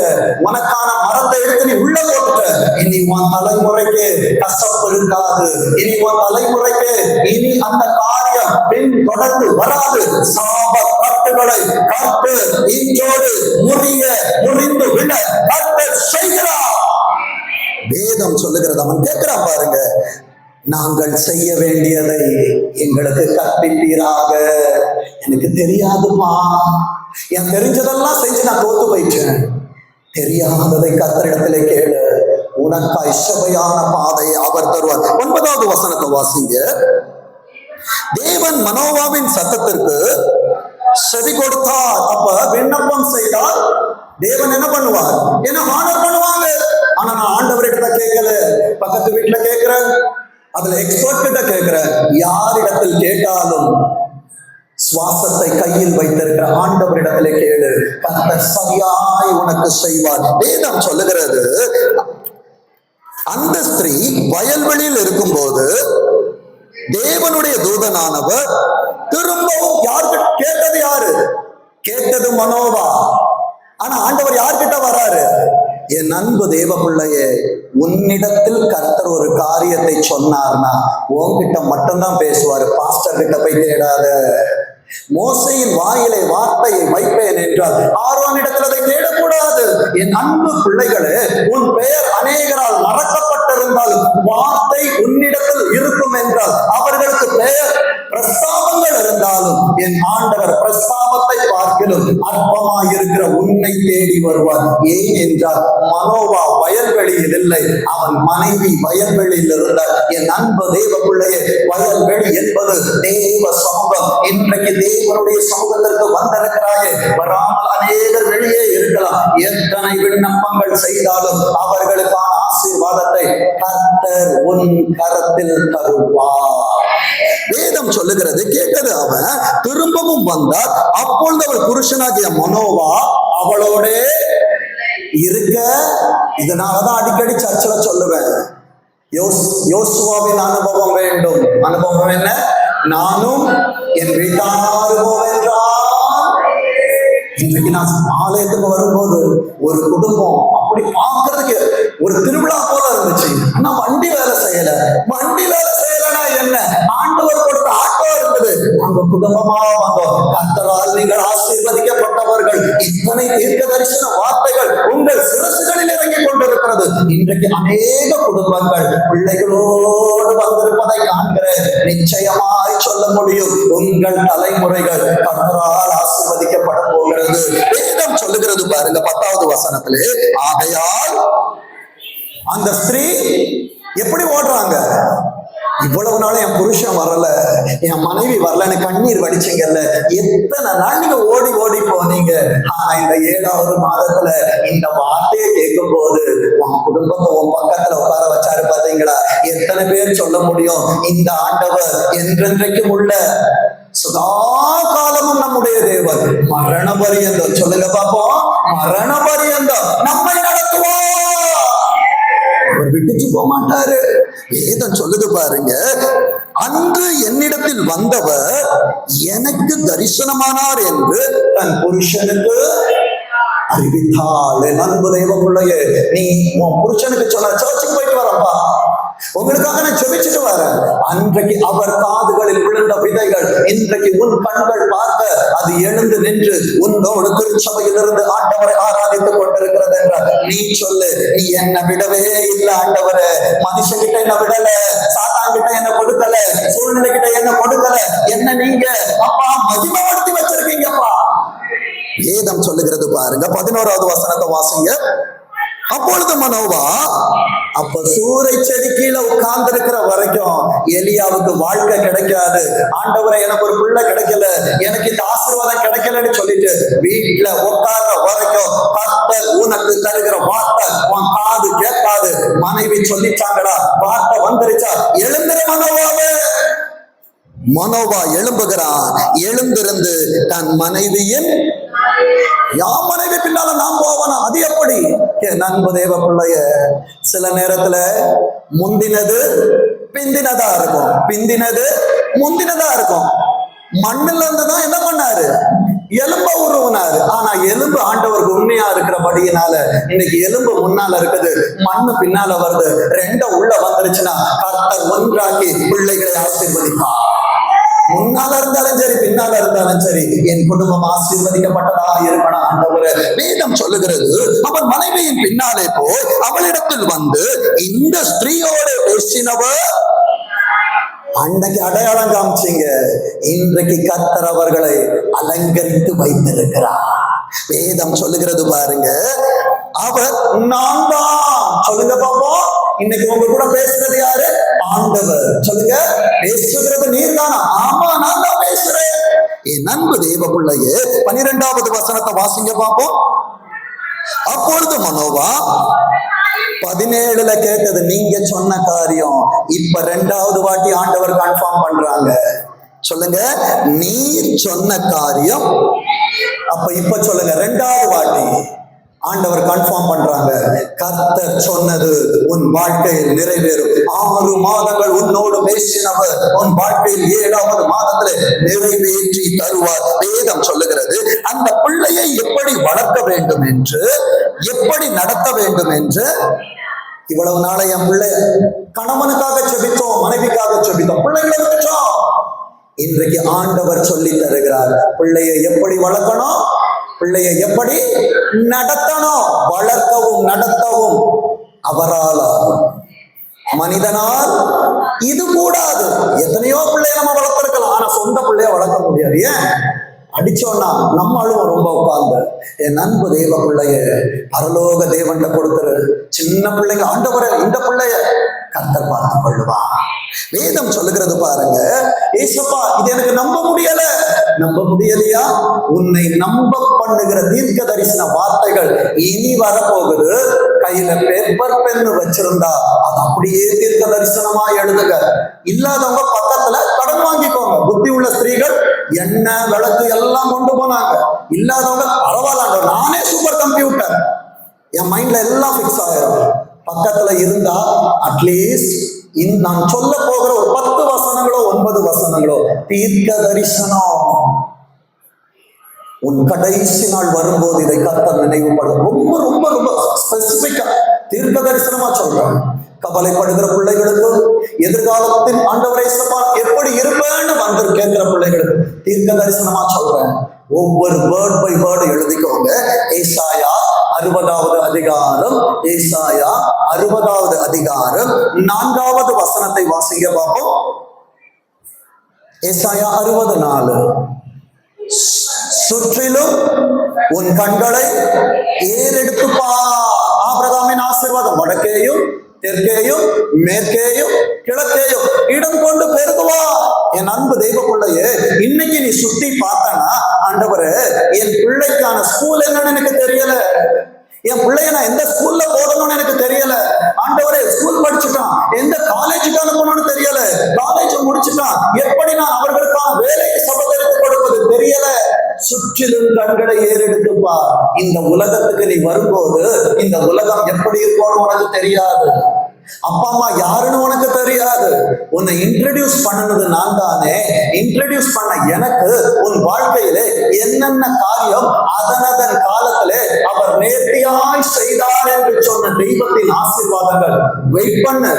உனக்கான மரத்தை எடுத்து நீ உள்ள போட்டுட்ட. இனி உன் தலைமுறைக்கு கசப்பு இருக்காது. இனி உன் தலைமுறைக்கு இனி அந்த காரியம் பின் தொடர்ந்து வராது. சாப கட்டுகளை கட்டு இன்றோடு முறிந்து விட கட்டு செய்கிறார். வேதம் சொல்லுகிறது. அவன் கேட்கிறான் பாருங்க, நாங்கள் செய்ய வேண்டியதை எங்களுக்கு கற்பிப்பீராக. எனக்கு தெரியாதுப்பா, என் தெரிஞ்சதெல்லாம் செஞ்சு நான் தோத்து போயிட்டேன். தெரியாததை கர்த்தரிடத்திலே கேளு, உனக்காய் செவையான பாதையை அவர் தருவார். 9வது வசனத்தை வாசிங்க. தேவன் மனோவாவின் சத்தத்திற்கு செவி கொடுத்தார். அப்ப விண்ணப்பம் செய்தால் தேவன் என்ன பண்ணுவார்? என்ன ஆர்டர் பண்ணுவாங்க. ஆனா நான் ஆண்டவர்கிட்ட கேட்கல, பக்கத்து வீட்டுல கேட்கிறேன், அதுல எக்ஸ்பர்ட் கிட்ட கேட்கிறேன். யாரிடத்தில் கேட்டாலும் சுவாசத்தை கையில் வைத்திருக்கிற ஆண்டவரிடத்திலே கேளு, கர்த்தர் சரியாய் உனக்கு செய்வார். வேதம் சொல்லுகிறது, அந்த ஸ்திரீ வயல்வெளியில் இருக்கும்போது தேவனுடைய தூதனானவர் திரும்பவும் யார்கிட்ட கேட்டது? யாரு கேட்டது? மனோவா. ஆனா ஆண்டவர் யார்கிட்ட வராரு? என் அன்பு தேவ பிள்ளையே, உன்னிடத்தில் கர்த்தர் ஒரு காரியத்தை சொன்னார்னா உன்கிட்ட மட்டும்தான் பேசுவாரு. பாஸ்டர் கிட்ட போய் தேடாத. மோசையின் வாயிலை வார்த்தையை வைப்பேன் என்றால் ஆரோனிடத்தில் அதை தேடக்கூடாது. என் அன்பு பிள்ளைகளே, உன் பெயர் அநேகரால் மறக்கப்பட்டிருந்தாலும் வார்த்தை உன்னிடத்தில் இருக்கும் என்றால், அவர்களுக்கு பெயர் பிரஸ்தாபங்கள் இருந்தாலும் என் ஆண்டவர் பிரஸ்தாபத்தை பார்க்கிலும் அற்பமாய் இருக்கிற உன்னை தேடி வருவார். ஏன் என்றால் மனோவா வயல்வெளியில் இல்லை, அவன் மனைவி வயல்வெளியில் இருந்தார். என் அன்பு தேவ பிள்ளையே, வயல்வெளி என்பது தேவ சமூகம். இன்றைக்கு தேவனுடைய சமூகத்திற்கு வந்திருக்கிறாயே, வராமல் அநேகர் வெளியே இருக்கலாம். எத்தனை விண்ணப்பங்கள் செய்தாலும் அவர்களுக்கான ஆசீர்வாதத்தை கர்த்தர் உன் கரத்தில் தருவார். வேதம் சொல்லுகிறது, கேட்டது அவன் திரும்பவும் வந்தார். அப்பொழுது அவள் புருஷனாகிய மனோவா அவளோட இருக்க. இதனாலதான் அடிக்கடி சர்ச்சில் சொல்லுவேன், யோசுவாவின் அனுபவம் வேண்டும். அனுபவம் என்ன? நானும் என் வீட்டாரும் என்றால். இன்றைக்கு நான் ஆலயத்துக்கு வரும்போது ஒரு குடும்பம் அப்படி பார்க்கறதுக்கு ஒரு திருவிழா போல இருந்துச்சு. ஆனா வண்டி வேலை செய்யல. வண்டி வேலை செய்யலன்னா என்ன? ஆண்டவர் கொடுத்த ஆட்டோ இருக்குது. அங்க குடும்பமா வந்தோம். கர்த்தரால் நீங்கள் ஆசீர்வதிக்கப்பட்டவர்கள். இத்தனை தீர்க்க தரிசன வார்த்தைகள் உங்கள் சிரசுகளில் இறங்கி கொண்டிருக்கிறது. இன்றைக்கு அநேக குடும்பங்கள் பிள்ளைகளோடு வந்திருப்பதை காண்கிறேன். நிச்சயமாய் சொல்ல முடியும், உங்கள் தலைமுறைகள் கர்த்தரால் ஆசீர்வதிக்கப்பட போகிறது. வேதம் சொல்லுகிறது பாருங்க 10வது வசனத்திலே, ஆகையால் அந்த ஸ்திரீ எப்படி ஓடுறாங்க? இவ்வளவு நாள் என் புருஷன் வரல, என் மனைவி வரலன்னு கண்ணீர் வடிச்சீங்கல்ல, எத்தனை நாள் நீங்க ஓடி ஓடி போனீங்க. ஆனா இந்த 7வது மாதத்துல இந்த வார்த்தையை கேட்கும் போது உன் குடும்பத்தை உன் பக்கத்துல உட்கார வச்சாரு. பாத்தீங்களா? எத்தனை பேர் சொல்ல முடியும், இந்த ஆண்டவர் என்றென்றைக்கும் உள்ள சதா காலமும் நம்முடைய தேவன், மரண பரியந்தம். சொல்லுங்க பாப்போம், மரண பரியந்தம் நம்மை நடத்துவோம். அவர் விட்டுச்சு போக மாட்டாரு. வேதம் சொல்லுது பாருங்க, அன்று என்னிடத்தில் வந்தவர் எனக்கு தரிசனமானார் என்று தன் புருஷனுக்கு அறிவித்தாள். என் அன்பு தெய்வ பிள்ளையே, நீ உன் புருஷனுக்கு சொன்ன, சர்ச்சுக்கு போயிட்டு வரப்பா, உங்களுக்காக நான் செபிச்சுட்டு வரேன். அன்றைக்கு அவர் காதுகளில் விழுந்த விதைகள் இன்றைக்கு உன் கண்கள் பார்க்க அது எழுந்து நின்று உன்னோடு திருச்சபையில் இருந்து ஆண்டவரை ஆராதித்துக் கொண்டிருக்கிறது என்றால் நீ சொல்லு, நீ என்னை விடவே இல்லை ஆண்டவரே. மனுஷங்கிட்ட என்ன விடல, சாத்தான்கிட்ட என்ன கொடுக்கல, சூழ்நிலை கிட்ட என்ன கொடுக்கல, என்ன நீங்க அப்பா மகிமைப்படுத்தி வச்சிருக்கீங்கப்பா. வேதம் சொல்லுகிறது பாருங்க, 11வது வசனத்தை வாசிங்க. அப்பொழுது மனோவா, அப்ப சூறை செடி கீழே உட்கார்ந்து இருக்கிற வரைக்கும் எலியாவுக்கு வாழ்க்கை கிடைக்காது. ஆண்டவரை, எனக்கு ஒரு பிள்ளை கிடைக்கல, எனக்கு இந்த ஆசீர்வாதம் கிடைக்கலன்னு சொல்லிட்டு வீட்டுல உட்கார்ற வரைக்கும் கர்த்தர் உனக்கு தருகிற வார்த்தை உன் காது கேட்காது. மனைவி சொல்லிச்சாங்களா, வார்த்தை வந்துருச்சா, எழுந்திர மனோவாவே. மனோவா எழும்புகிறான். எழுந்திருந்து தன் மனைவியின், யார் மனைவி பின்னால நாம் போவனா? அது எப்படி? நண்பு தேவ பிள்ளைய, சில நேரத்துல முந்தினது பிந்தினதா இருக்கும், பிந்தினது முந்தினதா இருக்கும். மண்ணுல இருந்துதான் என்ன பண்ணாரு? எலும்ப உருவினாரு. ஆனா எலும்பு ஆண்டவருக்கு உண்மையா இருக்கிறபடியினால இன்னைக்கு எலும்பு முன்னால இருக்குது, மண்ணு பின்னால வருது. ரெண்டும் உள்ள வந்துருச்சுன்னா கர்த்தர் ஒன்றாக்கி பிள்ளைகளை ஆசீர்வதிப்பார். முன்னால இருந்தாலும் சரி, பின்னால இருந்தாலும் சரி, என் குடும்பம் ஆசீர்வதிக்கப்பட்டதா இருக்கணும் ஆண்டவரே. வேதம் சொல்லுகிறது, அவன் மனைவியின் பின்னாலே போய் அவளிடத்தில் வந்து இந்த ஸ்திரீயோடு பேசினவர் அன்னைக்கு அடையாளம் காமிச்சீங்க, இன்றைக்கு கர்த்தர் அவர்களை அலங்கரித்து வைத்திருக்கிறார். வேதம் சொல்லுகிறது பாருங்க, அவர் நான் தான். சொல்லுங்க பாப்போம். இன்னைக்கு உங்க கூட பேசுறது யாரு? ஆண்டவர். சொல்லுங்க, பேசுகிறது நீர் தானா? ஆமா, நான் தான் பேசுறேன். என் அன்பு தேவ பிள்ளையே, 12வது வசனத்தை வாசிங்க பாப்போம். அப்பொழுது மனோவா 17ல கேட்டது நீங்க சொன்ன காரியம் இப்ப 2வது வாட்டி ஆண்டவர் கன்ஃபார்ம் பண்றாங்க. சொல்லுங்க, நீர் சொன்ன காரியம். அப்ப இப்ப சொல்லுங்க, 2வது வாட்டி ஆண்டவர் கன்ஃபார்ம் பண்றாங்க. கர்த்தர் சொன்னது உன் வாழ்க்கையில் நிறைவேறும். 6 மாதங்கள் உன்னோடு பேசினவர் உன் வாழ்க்கையில் 7வது மாதத்துல நிறைவேற்றி தருவார். வேதம் சொல்லுகிறது, அந்த பிள்ளையை எப்படி வளர்க்க வேண்டும் என்று, எப்படி நடத்த வேண்டும் என்று. இவ்வளவு நாளை என் பிள்ளை கணவனுக்காக செபித்தோம், மனைவிக்காக செபித்தோம், பிள்ளைகளை விட்டோம். இன்றைக்கு ஆண்டவர் சொல்லி தருகிறார், பிள்ளையை எப்படி வளர்க்கணும், பிள்ளையை எப்படி நடத்தணும். வளர்க்கவும் நடத்தவும் அவரால் ஆகும், மனிதனால் இது கூடாது. எத்தனையோ பிள்ளைய நம்ம வளர்த்திருக்கலாம், ஆனா சொந்த பிள்ளைய வளர்க்க முடியாது. ஏன்? அடிச்சோன்னா நம்ம அழுவ ரொம்ப உட்கார்ந்து. என் அன்பு தேவ பிள்ளைய பரலோக தேவன்ல கொடுத்துரு. சின்ன பிள்ளைங்க, ஆண்டவரே இந்த பிள்ளைய கர்த்தர் பார்த்து கொள்ளுவா. வேதம் சொல்லுகிறது பாருங்க, ஏசப்பா இது எனக்கு நம்ப முடியல. நம்ப முடியலையா? உன்னை நம்ப பண்ணுகிற தீர்க்க தரிசன வார்த்தைகள் இனி வரப்போகுது. கையில பேப்பர் பென்னு வச்சிருந்தா அது அப்படியே தீர்க்க தரிசனமா எழுதுக. இல்லாதவங்க பக்கத்துல கடன் வாங்கிக்கோங்க. புத்தி உள்ள ஸ்திரீகள் எண்ணெய் விளக்கு எல்லாம் கொண்டு போனாங்க. இல்லாதவங்க பரவாயில்ல, நானே சூப்பர் கம்ப்யூட்டர், என் மைண்ட்ல எல்லாம் பிக்ஸ் ஆயிரும். பக்கத்துல இருந்தா அட்லீஸ்ட் நாம் சொல்ல போகிற ஒரு 10 வசனங்களோ 9 வசனங்களோ தீர்க்க தரிசனம். உன் கடைசி நாள் வரும்போது இதை கர்த்தர் நினைவுபடும். ரொம்ப ரொம்ப ரொம்ப ஸ்பெசிபிக்கா தீர்க்க தரிசனமா சொல்றேன். கவலைப்படுகிற பிள்ளைகளுக்கு, எதிர்காலத்தின் ஆண்டவரை எப்படி இருப்பேன்னு வந்து கேட்கிற பிள்ளைகளுக்கு தீர்க்க தரிசனமா சொல்றேன். ஒவ்வொரு வேர்ட் பை வேர்டு எழுதிக்கோங்க. ஏசாயா 60வது அதிகாரம், ஏசாயா 60வது அதிகாரம் 4வது வசனத்தை வாசிங்க பார்ப்போம். ஏசாயா 60:4. சுற்றிலும் உன் கண்களை ஏறெடுத்து பார். ஆபிரகாமின் ஆசீர்வாதம் வடக்கேயும் தெற்கேயும் மேற்கேயும் கிழக்கேயும் இடம் கொண்டு பெருகுவா. என் அன்பு தெய்வ பிள்ளையே, இன்னைக்கு நீ சுத்தி பார்த்தனா, ஆண்டவரே என் பிள்ளைக்கான ஸ்கூல் என்னன்னு எனக்கு தெரியல, என் பிள்ளைய நான் எந்த ஸ்கூல்ல போடணும்னு எனக்கு தெரியல. ஆண்டவரே ஸ்கூல் படிச்சுட்டான், எந்த காலேஜுக்கு அனுப்பணும்னு தெரியல, காலேஜ் முடிச்சுட்டான், எப்படி நான் அவர்களுக்கான வேலையை சபதரித்து கொடுப்பது தெரியல. சுற்றிலும் கண்களை ஏறெடுத்துப்பா. இந்த உலகத்துக்கு நீ வரும்போது இந்த உலகம் எப்படி இருக்கும்னு உனக்கு தெரியாது. அப்பா அம்மா யாருன்னு உனக்கு தெரியாது. உன்னை இன்ட்ரடியூஸ் பண்ணது நான் தானே. இன்ட்ரடியூஸ் பண்ண எனக்கு உன் வாழ்க்கையிலே என்னென்ன காரியம் அதனதன் காலத்திலே அவர் நேர்த்தியாய் செய்தார் என்று சொன்ன தெய்வத்தின் ஆசீர்வாதங்கள் வெயிட் பண்ணு.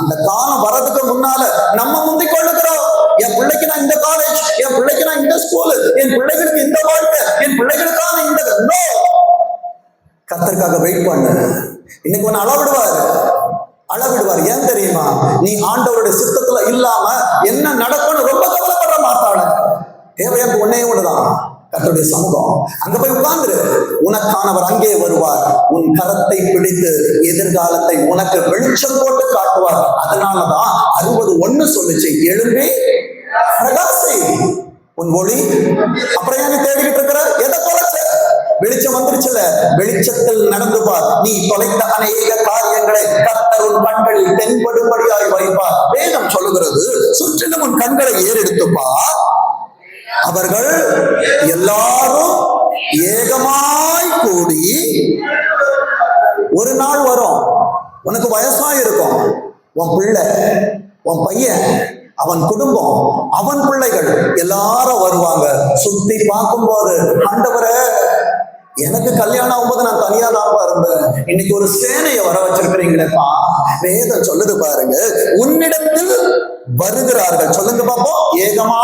அந்த காலம் வரதுக்கு முன்னால நம்ம முந்திக் கொள்ளுகிறோம். என் பிள்ளைக்கு நான் இந்த காலேஜ், என் பிள்ளைக்கு நான் இந்த ஸ்கூல், என் பிள்ளைகளுக்கு இந்த வாழ்க்கை, என் பிள்ளைகளுக்கான இந்த கர்த்தருக்காக வெயிட் பண்ணு. இன்னைக்கு ஒன்னு அளவிடுவார். ஏன் தெரியுமா? நீ ஆண்டவருடைய சித்தத்துல இல்லாம என்ன நடக்கும்னு ரொம்ப கவலைப்பட மாட்டாள. தேவையான ஒன்னே ஒண்ணுதான், கர்த்தருடைய சமூகம். அங்க போய் உட்கார்ந்துரு. உனக்கானவர் அங்கே வருவார். உன் கரத்தை பிடித்து எதிர்காலத்தை உனக்கு வெளிச்சம் போட்டு காட்டுவார். அதனாலதான் 60:1 சொல்லுச்சு, எழும்பி பிரகாசி உன் ஒளி. அப்புறம் ஏன் தேடிக்கிட்டு இருக்கிற? எதை தொலைச்ச? வெளிச்சம் வந்துருச்சுல, வெளிச்சத்தில் நடந்து பார். நீ தொலைத்த அநேக காரியங்களை கர்த்தர் உன் கண்களில் தென்படும்படியாய் வைப்பார். வேதம் சொல்லுகிறது, சுற்றிலும் உன் கண்களை ஏறெடுத்து பார். அவர்கள் எல்லாரும் ஏகமாய் கூடி, ஒரு நாள் வரும், உனக்கு வயசாயிருக்கும், உன் பிள்ளை, உன் பையன், அவன் குடும்பம், அவன் பிள்ளைகள் எல்லாரும் வருவாங்க. சுத்தி பார்க்கும் போது, ஆண்டவரே எனக்கு கல்யாணம் ஆகும்போது நான் தனியா தான் இருந்தேன், இன்னைக்கு ஒரு சேனையை வர வச்சிருக்கிறீங்களேப்பா. வேதம் சொல்லுது பாருங்க, உன்னிடத்தில் வருகிறார்கள். சொல்லுங்க பாப்போம், ஏகமா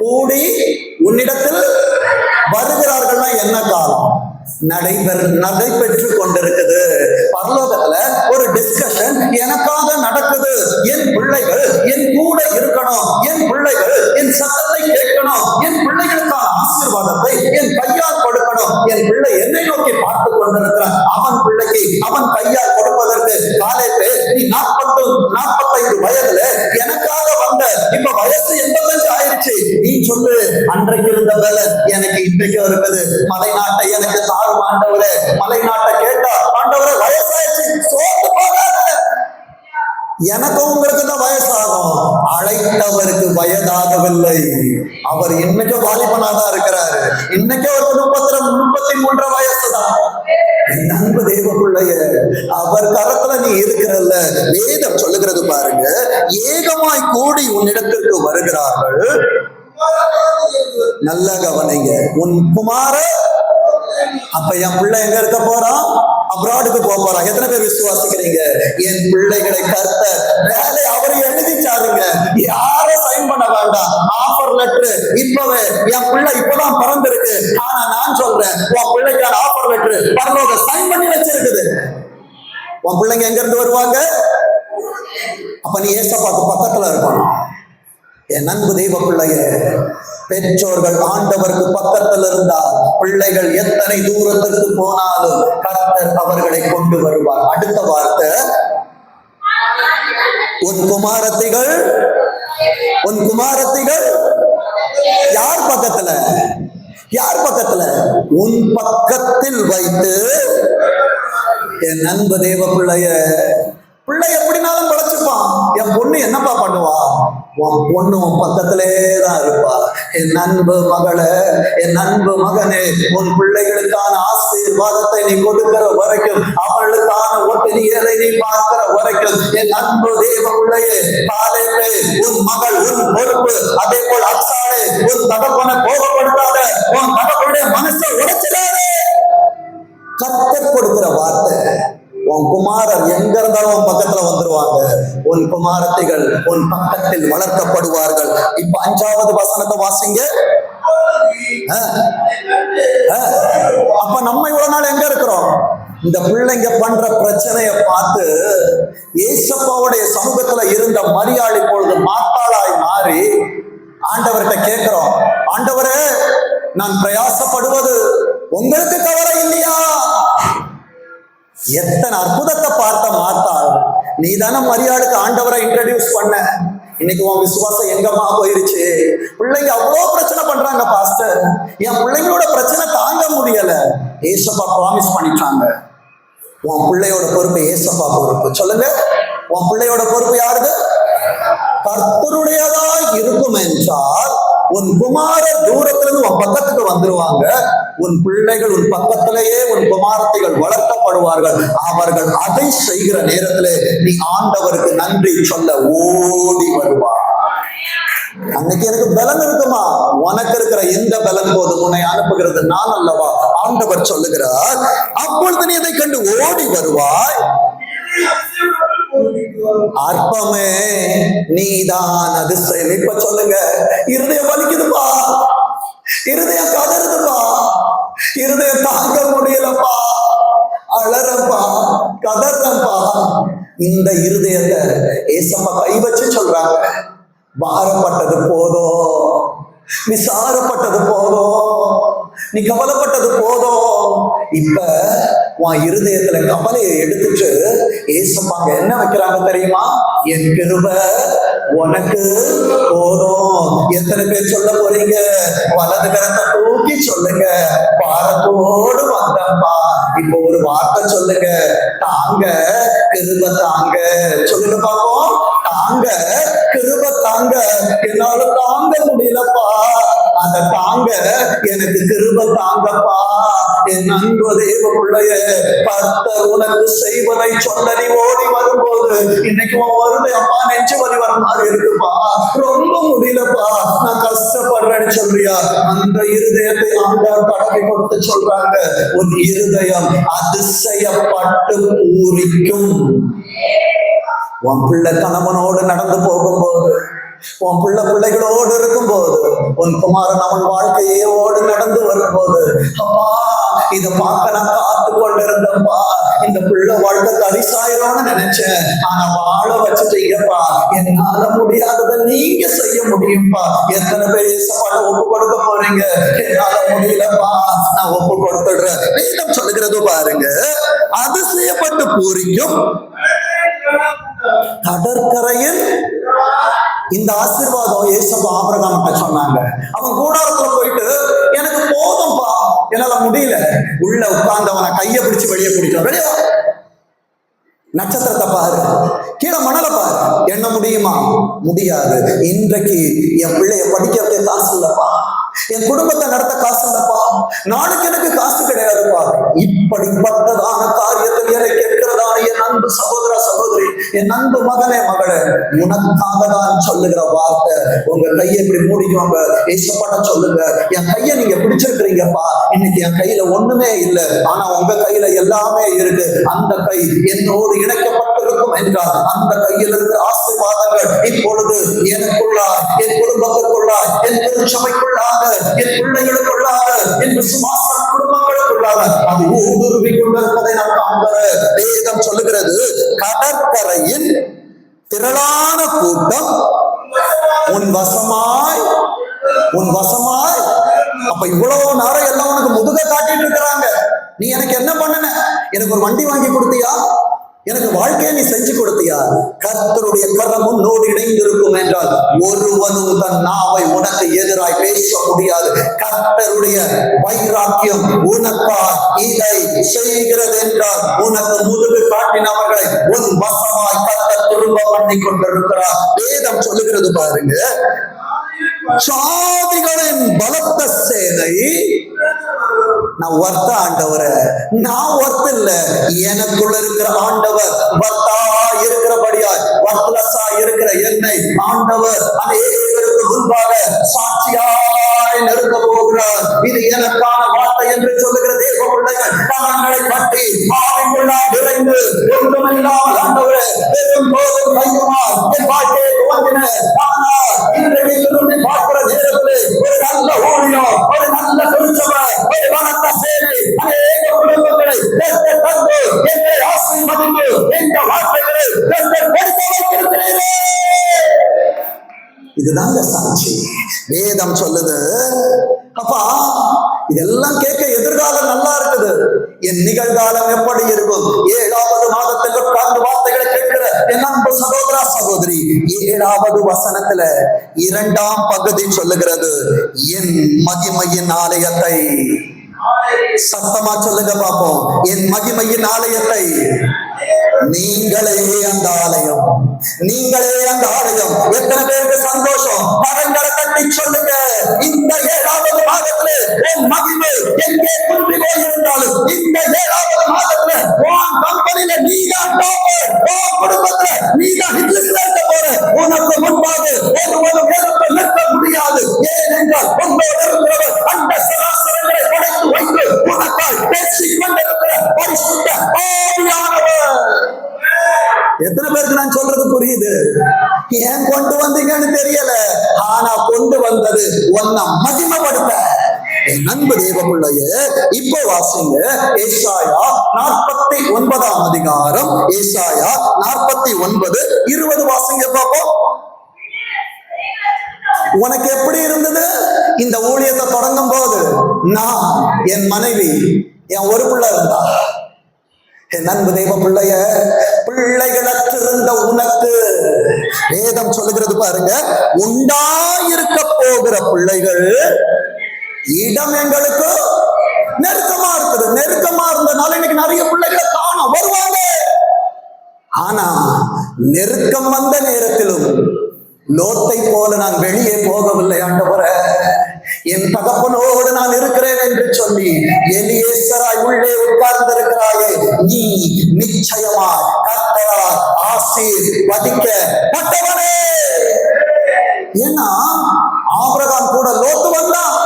கூடி உன்னிடத்தில் வருகிறார்கள்னா என்ன காலம்? நடைபெற்று கொண்டிருக்குது. பரலோகத்துல ஒரு டிஸ்கஷன் எனக்காக நடக்குது. என் பிள்ளைகள் என் கூட இருக்கணும், என் பிள்ளைகள் என் சத்தத்தை கேட்கணும், என் பிள்ளைகளுக்கான ஆசீர்வாதத்தை என் கையால் கொடுக்கணும். என் பிள்ளை என்னை நோக்கி பார்த்து கொண்டிருக்கிறான், அவன் அவன் கையால் கொடுப்பதற்கு காலேபு, நீ 45 வயதுல எனக்காக வந்த, இப்ப வயசு 85 ஆயிருச்சு, நீ சொல்லு அன்றைக்கு இருந்த வேலை எனக்கு இன்றைக்கு இருக்குது, மலை நாட்டை எனக்கு தாரும் ஆண்டவரே, மலை நாட்டை கேட்டா ஆண்டவரே வயசாயிடுச்சு சோர்ந்து போகாத, எனக்கும் உங்களுக்கு தான் வயசாகும், அழைத்தவருக்கு வயதாகவில்லை, அவர் இன்னைக்கு வாலிபனாதான் இருக்கிறாரு, இன்னைக்கு அவருக்கு 33 வயசுதான். என் அன்பு தேவ பிள்ளைய, அவர் கரத்துல நீ இருக்கிறல்ல, வேதம் சொல்லுகிறது பாருங்க, ஏகமாய் கூடி உன்னிடத்திற்கு வருகிறார்கள். நல்ல கவனிங்க, உன் குமார, அப்ப என் பிள்ளை எங்க இருக்க போறான்? அப்ராடுக்கு போறான். எத்தனை பேர் விசுவாசிக்கிறீங்க? என் பிள்ளைகளை கர்த்த வேலை அவரு எழுதிச்சாருங்க, யாரும் சைன் பண்ண வேண்டாம், ஆஃபர் லெட்டர் இப்பவே, என் பிள்ளை இப்பதான் பிறந்திருக்கு, ஆனா நான் சொல்றேன் உன் பிள்ளைக்கான ஆஃபர் லெட்டர் பரலோக சைன் பண்ணி வச்சிருக்குது. உன் பிள்ளைங்க எங்க இருந்து வருவாங்க? அப்ப நீ ஏசப்பாக்கு பக்கத்துல இருக்கணும். என் அன்பு தெய்வ பிள்ளைய, பெற்றோர்கள் ஆண்டவருக்கு பக்கத்தில் இருந்தால் பிள்ளைகள் எத்தனை தூரத்திற்கு போனாலும் கர்த்தர் அவர்களை கொண்டு வருவார். அடுத்த வார்த்தை, உன் குமாரத்திகள் யார் பக்கத்துல? யார் பக்கத்துல? உன் பக்கத்தில் வைத்து. என் அன்பு தேவ பிள்ளைய, பிள்ளை எப்படினாலும் பழச்சுப்பான். என் பொண்ணு என்னப்பா பண்ணுவா? உன் பொண்ணு உன் பக்கத்திலே தான் இருப்பா. என் அன்பு மகளே, என் அன்பு மகனே, உன் பிள்ளைகளுக்கான ஆசீர்வாதத்தை நீ கொடுக்கிற வரைக்கும், அவளுக்கான ஒட்டினியலை நீ பார்க்கிற வரைக்கும், என் அன்பு தேவ பிள்ளையே, காலையிலே உன் மகள் உன் பொறுப்பு. அதே போல் அச்சாலே உன் தகப்பனை கோபப்படுத்தாத, உன் தகப்பனுடைய மனசை உடைச்சிடாதே. கர்த்தர் கொடுக்கிற வார்த்தை, உன் குமாரர் எங்க இருந்தாலும் உன் பக்கத்துல வந்துருவாங்க. உன் குமாரத்திகள் உன் பக்கத்தில் வளர்க்கப்படுவார்கள். இப்ப 5வது வசனத்தை வாசிங்க. அப்ப நம்ம இவ்வளவு நாள் எங்க இருக்கிறோம்? இந்த பிள்ளைங்க பண்ற பிரச்சனையை பார்த்து ஏசப்பாவுடைய சமூகத்துல இருந்த மரியாள் இப்பொழுது மாத்தாளாய் மாறி ஆண்டவர்கிட்ட கேட்கிறோம், ஆண்டவரே, நான் பிரயாசப்படுவது உங்களுக்கு கவலை இல்லையா? எத்தனை அற்புதத்தை பார்த்த மாத்தாள், நீ தானே மரியாளுக்கு ஆண்டவரை இன்ட்ரடியூஸ் பண்ண. இன்னைக்கு உன் விசுவாசம் எங்கம்மா போயிருச்சு? பிள்ளைங்க அவ்வளோ பிரச்சனை பண்றாங்க பாஸ்டர், என் பிள்ளைங்களோட பிரச்சனை தாங்க முடியல. ஏசப்பா ப்ராமிஸ் பண்ணிட்டாங்க, உன் பிள்ளையோட பொறுப்பு ஏசப்பா பொறுப்பு. சொல்லுங்க, உன் பிள்ளையோட பொறுப்பு யாருது? கர்த்தருடையதா இருக்கும் என்றால் உன் குமாரர் தூரத்திலிருந்து உன் பக்கத்துக்கு வந்துருவாங்க. உன் பிள்ளைகள் உன் பக்கத்திலேயே உன் குமாரத்தைகள் வளர்க்கப்படுவார்கள். அவர்கள் அதை செய்கிற நேரத்திலே நீ ஆண்டவருக்கு நன்றி சொல்ல ஓடி வருவார். அன்னைக்கு எனக்கு பலன் இருக்குமா? உனக்கு இருக்கிற எந்த பலன் போதும், உன்னை அனுப்புகிறது நான் அல்லவா? ஆண்டவர் சொல்லுகிறார், அப்பொழுது நீ இதை கண்டு ஓடி வருவாய். அற்பமே நீதான் அதிசயம். இப்ப சொல்லுங்க, இருதயம் வலிக்குதுப்பா, இருதயம் கதறுதுப்பா, இருதயம் தாங்க முடியலப்பா, அழறப்பா, கதறப்பா. இந்த இருதயத்தை ஏசப்பா கை வச்சு சொல்றாங்க, பாரப்பட்டது போதும், விசாரப்பட்டது போதும், நீ கவலைப்பட்டது போதும். இப்ப உன் இருதயத்துல கவலையை எடுத்துட்டு ஏசப்பாங்க என்ன வைக்கிறாங்க தெரியுமா? என் கிருபை உனக்கு போதும். எத்தனை பேர் சொல்ல போறீங்க? வலது கரத்தை தூக்கி சொல்லுங்க, பாரத்தோடு வந்தப்பா. இப்போ ஒரு வார்த்தை சொல்லுங்க, தாங்க கிருபை தாங்க. சொல்லுங்க பாப்போம், தாங்க கிருபை தாங்க. என்னால தாங்க முடியலப்பா, அத தாங்க, எனக்கு கிருபை தாங்கப்பா. என் அன்பு தேவ பிள்ளைய, கர்த்தர் உனக்கு செய்வதை சொல்ல நீ ஓடி வரும்போது இன்னைக்கு உன் வருது, அப்பா நெஞ்சு வலி வர மாதிரி இருக்குப்பா, ரொம்ப முடியலப்பா, நான் கஷ்டப்படுறேன்னு சொல்றியா? அந்த இருதயத்தை ஆண்டவர் கடமை கொடுத்து சொல்றாங்க, உன் இருதயம் அதிசயப்பட்டு பூரிக்கும். உன் பிள்ளை கணவனோடு நடந்து போகும்போது, உன் பிள்ளைகளோடு இருக்கும்போது, உன் குமாரன் அவன் வாழ்க்கையோடு நடந்து வரும்போது, அப்பா இத பார்க்க நான் காத்து கொண்டு இருந்தப்பா, இந்த பிள்ளை வாழ்க்கை தரிசாயிரோன்னு நினைச்சேன், ஆனா வாழ வச்சுட்டீங்கப்பா, என்னால முடியாததை நீங்க செய்ய முடியும்பா. எத்தனை பேர் ஏசப்பாட ஒப்பு கொடுக்க போறீங்க? என்னால முடியலப்பா, நான் ஒப்பு கொடுத்துடுறேன். வேதம் சொல்லுகிறது பாருங்க, அதிசயப்பட்டு பூரிக்கும் கடற்கரையில். இந்த ஆசீர்வாதம் ஏசப்பா ஆபிரகாம்கிட்ட சொன்னாங்க. அவன் கூடாரத்துல போயிட்டு, எனக்கு போதும்பா, என்னால முடியல, உள்ள உட்கார்ந்து அவனை கையை பிடிச்சு வெளியே பிடிக்கும். வெளியே நட்சத்திரத்தை பாரு, கீழே மணலை பாரு, என்ன முடியுமா? முடியாது. இன்றைக்கு என் பிள்ளைய படிக்க வைக்க காசு இல்லப்பா, என் குடும்பத்தை நடத்த காசு இல்லப்பா, நாளைக்கு எனக்கு காசு கிடையாதுப்பா. இப்படிப்பட்டதான காரியத்தில் என்னை கேட்கிறதான என் அன்பு சகோதர சகோதரி, என் அன்பு மகனே மகளே, உனக்காக தான் சொல்லுகிற வார்த்தை. உங்க கையை இப்படி மூடிக்கோங்க, ஏசப்பாட்ட சொல்லுங்க, என் கையை நீங்க பிடிச்சிருக்கிறீங்கப்பா, இன்னைக்கு என் கையில ஒண்ணுமே இல்லை, ஆனா உங்க கையில எல்லாமே இருக்கு. அந்த கை என்னோடு இணைக்கப்பட்டிருக்கும் என்றால் அந்த கையில் இருக்கிற ஆசீர்வாதங்கள் இப்பொழுது எனக்குள்ளாய், என் குடும்பத்திற்குள்ளாய், என் திருச்சபைக்குள்ளாக, என் பிள்ளைகளுக்குள்ளாக, என் விசுவாச குடும்பங்களுக்குள்ளாக அது ஊடுருவி கொண்டிருப்பதை நாம் காண்கிற வேதம் சொல்லுகிறது. கடற்கரையில் திரளான கூட்டம் உன் வசமாய், உன் வசமாய். அப்ப இவ்வளவு நேரம் எல்லாம் உனக்கு முதுக காட்டிட்டு இருக்கிறாங்க. நீ எனக்கு என்ன பண்ணன? எனக்கு ஒரு வண்டி வாங்கி கொடுத்தியா? எனக்கு வாழ்க்கையை நீ செஞ்சு கொடுத்தியா? கர்த்தருடைய கரம் உன்னோடு இணைந்திருக்கும் என்றால் ஒருவனும் தன் நாவை உனக்கு எதிராய் பேச முடியாது. கர்த்தருடைய வைராக்கியம் உனக்கா இதை செய்கிறது என்றால் உனக்கு முதுகு காட்டினவர்களை உன் வசமாய் கர்த்தர் திரும்ப பண்ணி கொண்டிருக்கிறார். வேதம் சொல்லுகிறது பாருங்க, சாதிகளின் பலத்த சேனை. நான் ஒர்த்த ஆண்டவர, நான் ஒர்த்த இல்ல, எனக்குள்ள இருக்கிற ஆண்டவர் வர்த்தா இருக்கிறபடியா, வர்த்தலஸா இருக்கிற என்னை ஆண்டவர் அநேகருக்கு முன்பாக சாட்சியாய் நிறுத்த போகிறார். இது எனக்கான வார்த்தை என்று சொல்லுகிற தேவ பிள்ளைகள் கரங்களை கட்டி ஆவிக்குள்ளா நிறைந்து ஒன்றுமில்லாமல் ஆண்டவரே பெரும் போதும் கையுமா என் வாழ்க்கையை துவங்கின. ஆனால் இன்றைக்கு திரும்பி பார்க்கிற நேரத்திலே ஒரு நல்ல ஊழியம், ஒரு நல்ல திருச்சபை, ஒரு வளர்த்த சேவை, அநேக குடும்பங்களை தந்து என்னை ஆசீர்வதித்து இந்த வார்த்தைகளை படிக்க வைத்திருக்கிறீர்களே. இதுதாங்க சாட்சி. வேதம் சொல்லுது. அப்பா இதெல்லாம் கேட்க எதிர்காலம் நல்லா இருக்குது, என் நிகழ்காலம் எப்படி இருக்கும்? 7வது மாதத்துக்கு உட்கார்ந்து வார்த்தைகளை கேட்கிற என் அன்பு சகோதரா சகோதரி, 7வது வசனத்துல 2ஆம் பகுதி சொல்லுகிறது, என் மகிமையின் ஆலயத்தை. சத்தமா சொல்லுங்க பாப்போம், என் மகிமையின் ஆலயத்தை. நீங்களே அந்த ஆலயம், நீங்களே அந்த ஆலயம். எத்தனை பேருக்கு சந்தோஷம்? கரங்களை கட்டி சொல்லுங்க, இந்த 7வது மாதத்துல என் மகிமை எங்கே குன்றி போயிருந்தாலும் இந்த 7வது மாதத்துல உன் கம்பெனியில நீதான் டாப்பர், உன் குடும்பத்துல நீதான் ஹிட்லிஸ்ட்ல இருக்க போற. உனக்கு முன்பாக ஒருவனும் எதிர்த்து நிற்க முடியாது. ஏனென்றால் உங்களோடு இருக்கிறவர் அந்த சராசரங்களை படைத்து வைத்து உனக்காய் பேசிக் கொண்டிருக்கிற பரிசுத்த ஆவியானவர். எத்தனை பேருக்கு நான் சொல்றது புரியுது? ஏன் கொண்டு வந்தீங்கன்னு தெரியல, ஆனா கொண்டு வந்தது உன்னை மகிமைப்படுத்த. என் அன்பு தேவபிள்ளையே, இப்போ வாசிங்க ஏசாயா 49ஆம் அதிகாரம், ஏசாயா 49:20 வாசிங்க பாப்போம். உனக்கு எப்படி இருந்தது இந்த ஊழியத்தை தொடங்கும் போது? நான், என் மனைவி, என் ஒரு பிள்ளை இருந்தா. என் அன்பு தெய்வ பிள்ளைய, பிள்ளைகளற்றிருந்த உனக்கு வேதம் சொல்லுகிறது பாருங்க, உண்டாயிருக்க போகிற பிள்ளைகள் இடம் எங்களுக்கு நெருக்கமா இருக்குது. நெருக்கமா இருந்தனால இன்னைக்கு நிறைய பிள்ளைகளை காணோம், வருவாங்க. ஆனா நெருக்கம் வந்த நேரத்திலும் லோத்தை போல நான் வெளியே போகவில்லை. ஆண்டவரே, என் தகப்பனோடு நான் இருக்கிறேன் என்று சொல்லி எலியேசராய் உள்ளே உட்கார்ந்து இருக்கிறாயே, நீ நிச்சயமா கர்த்தரால் ஆசீர்வதிக்கப்பட்டவனே. ஏன்னா ஆபிரகாம் கூட லோத்து வந்தான்.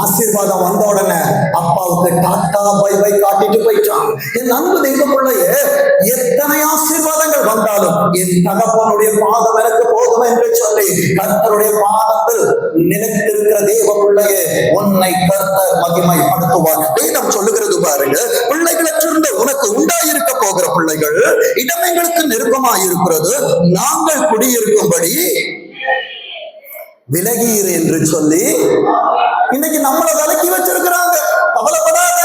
ஆசீர்வாதம் வந்த உடனே அப்பாவுக்கு டாட்டா பை பை காட்டிட்டு போயிட்டான். என் அன்பு தெய்வ பிள்ளையே, எத்தனை ஆசீர்வாதங்கள் வந்தாலும் என் தகப்பனுடைய பாதம் எனக்கு போதும் என்று சொல்லி கர்த்தருடைய பாதத்தில் நினைத்திருக்கிற தேவ பிள்ளையே, உன்னை கர்த்தர் மகிமைப்படுத்துவார். வேதம் சொல்லுகிறது பாருங்க, பிள்ளைகளற்றிருந்த உனக்கு உண்டாயிருக்க போகிற பிள்ளைகள் இடம் எங்களுக்கு நெருக்கமாயிருக்கிறது, நாங்கள் குடியிருக்கும்படி விலகீர் என்று சொல்லி இன்னைக்கு நம்மளை விலக்கி வச்சிருக்கிறாங்க. கவலைப்படாத,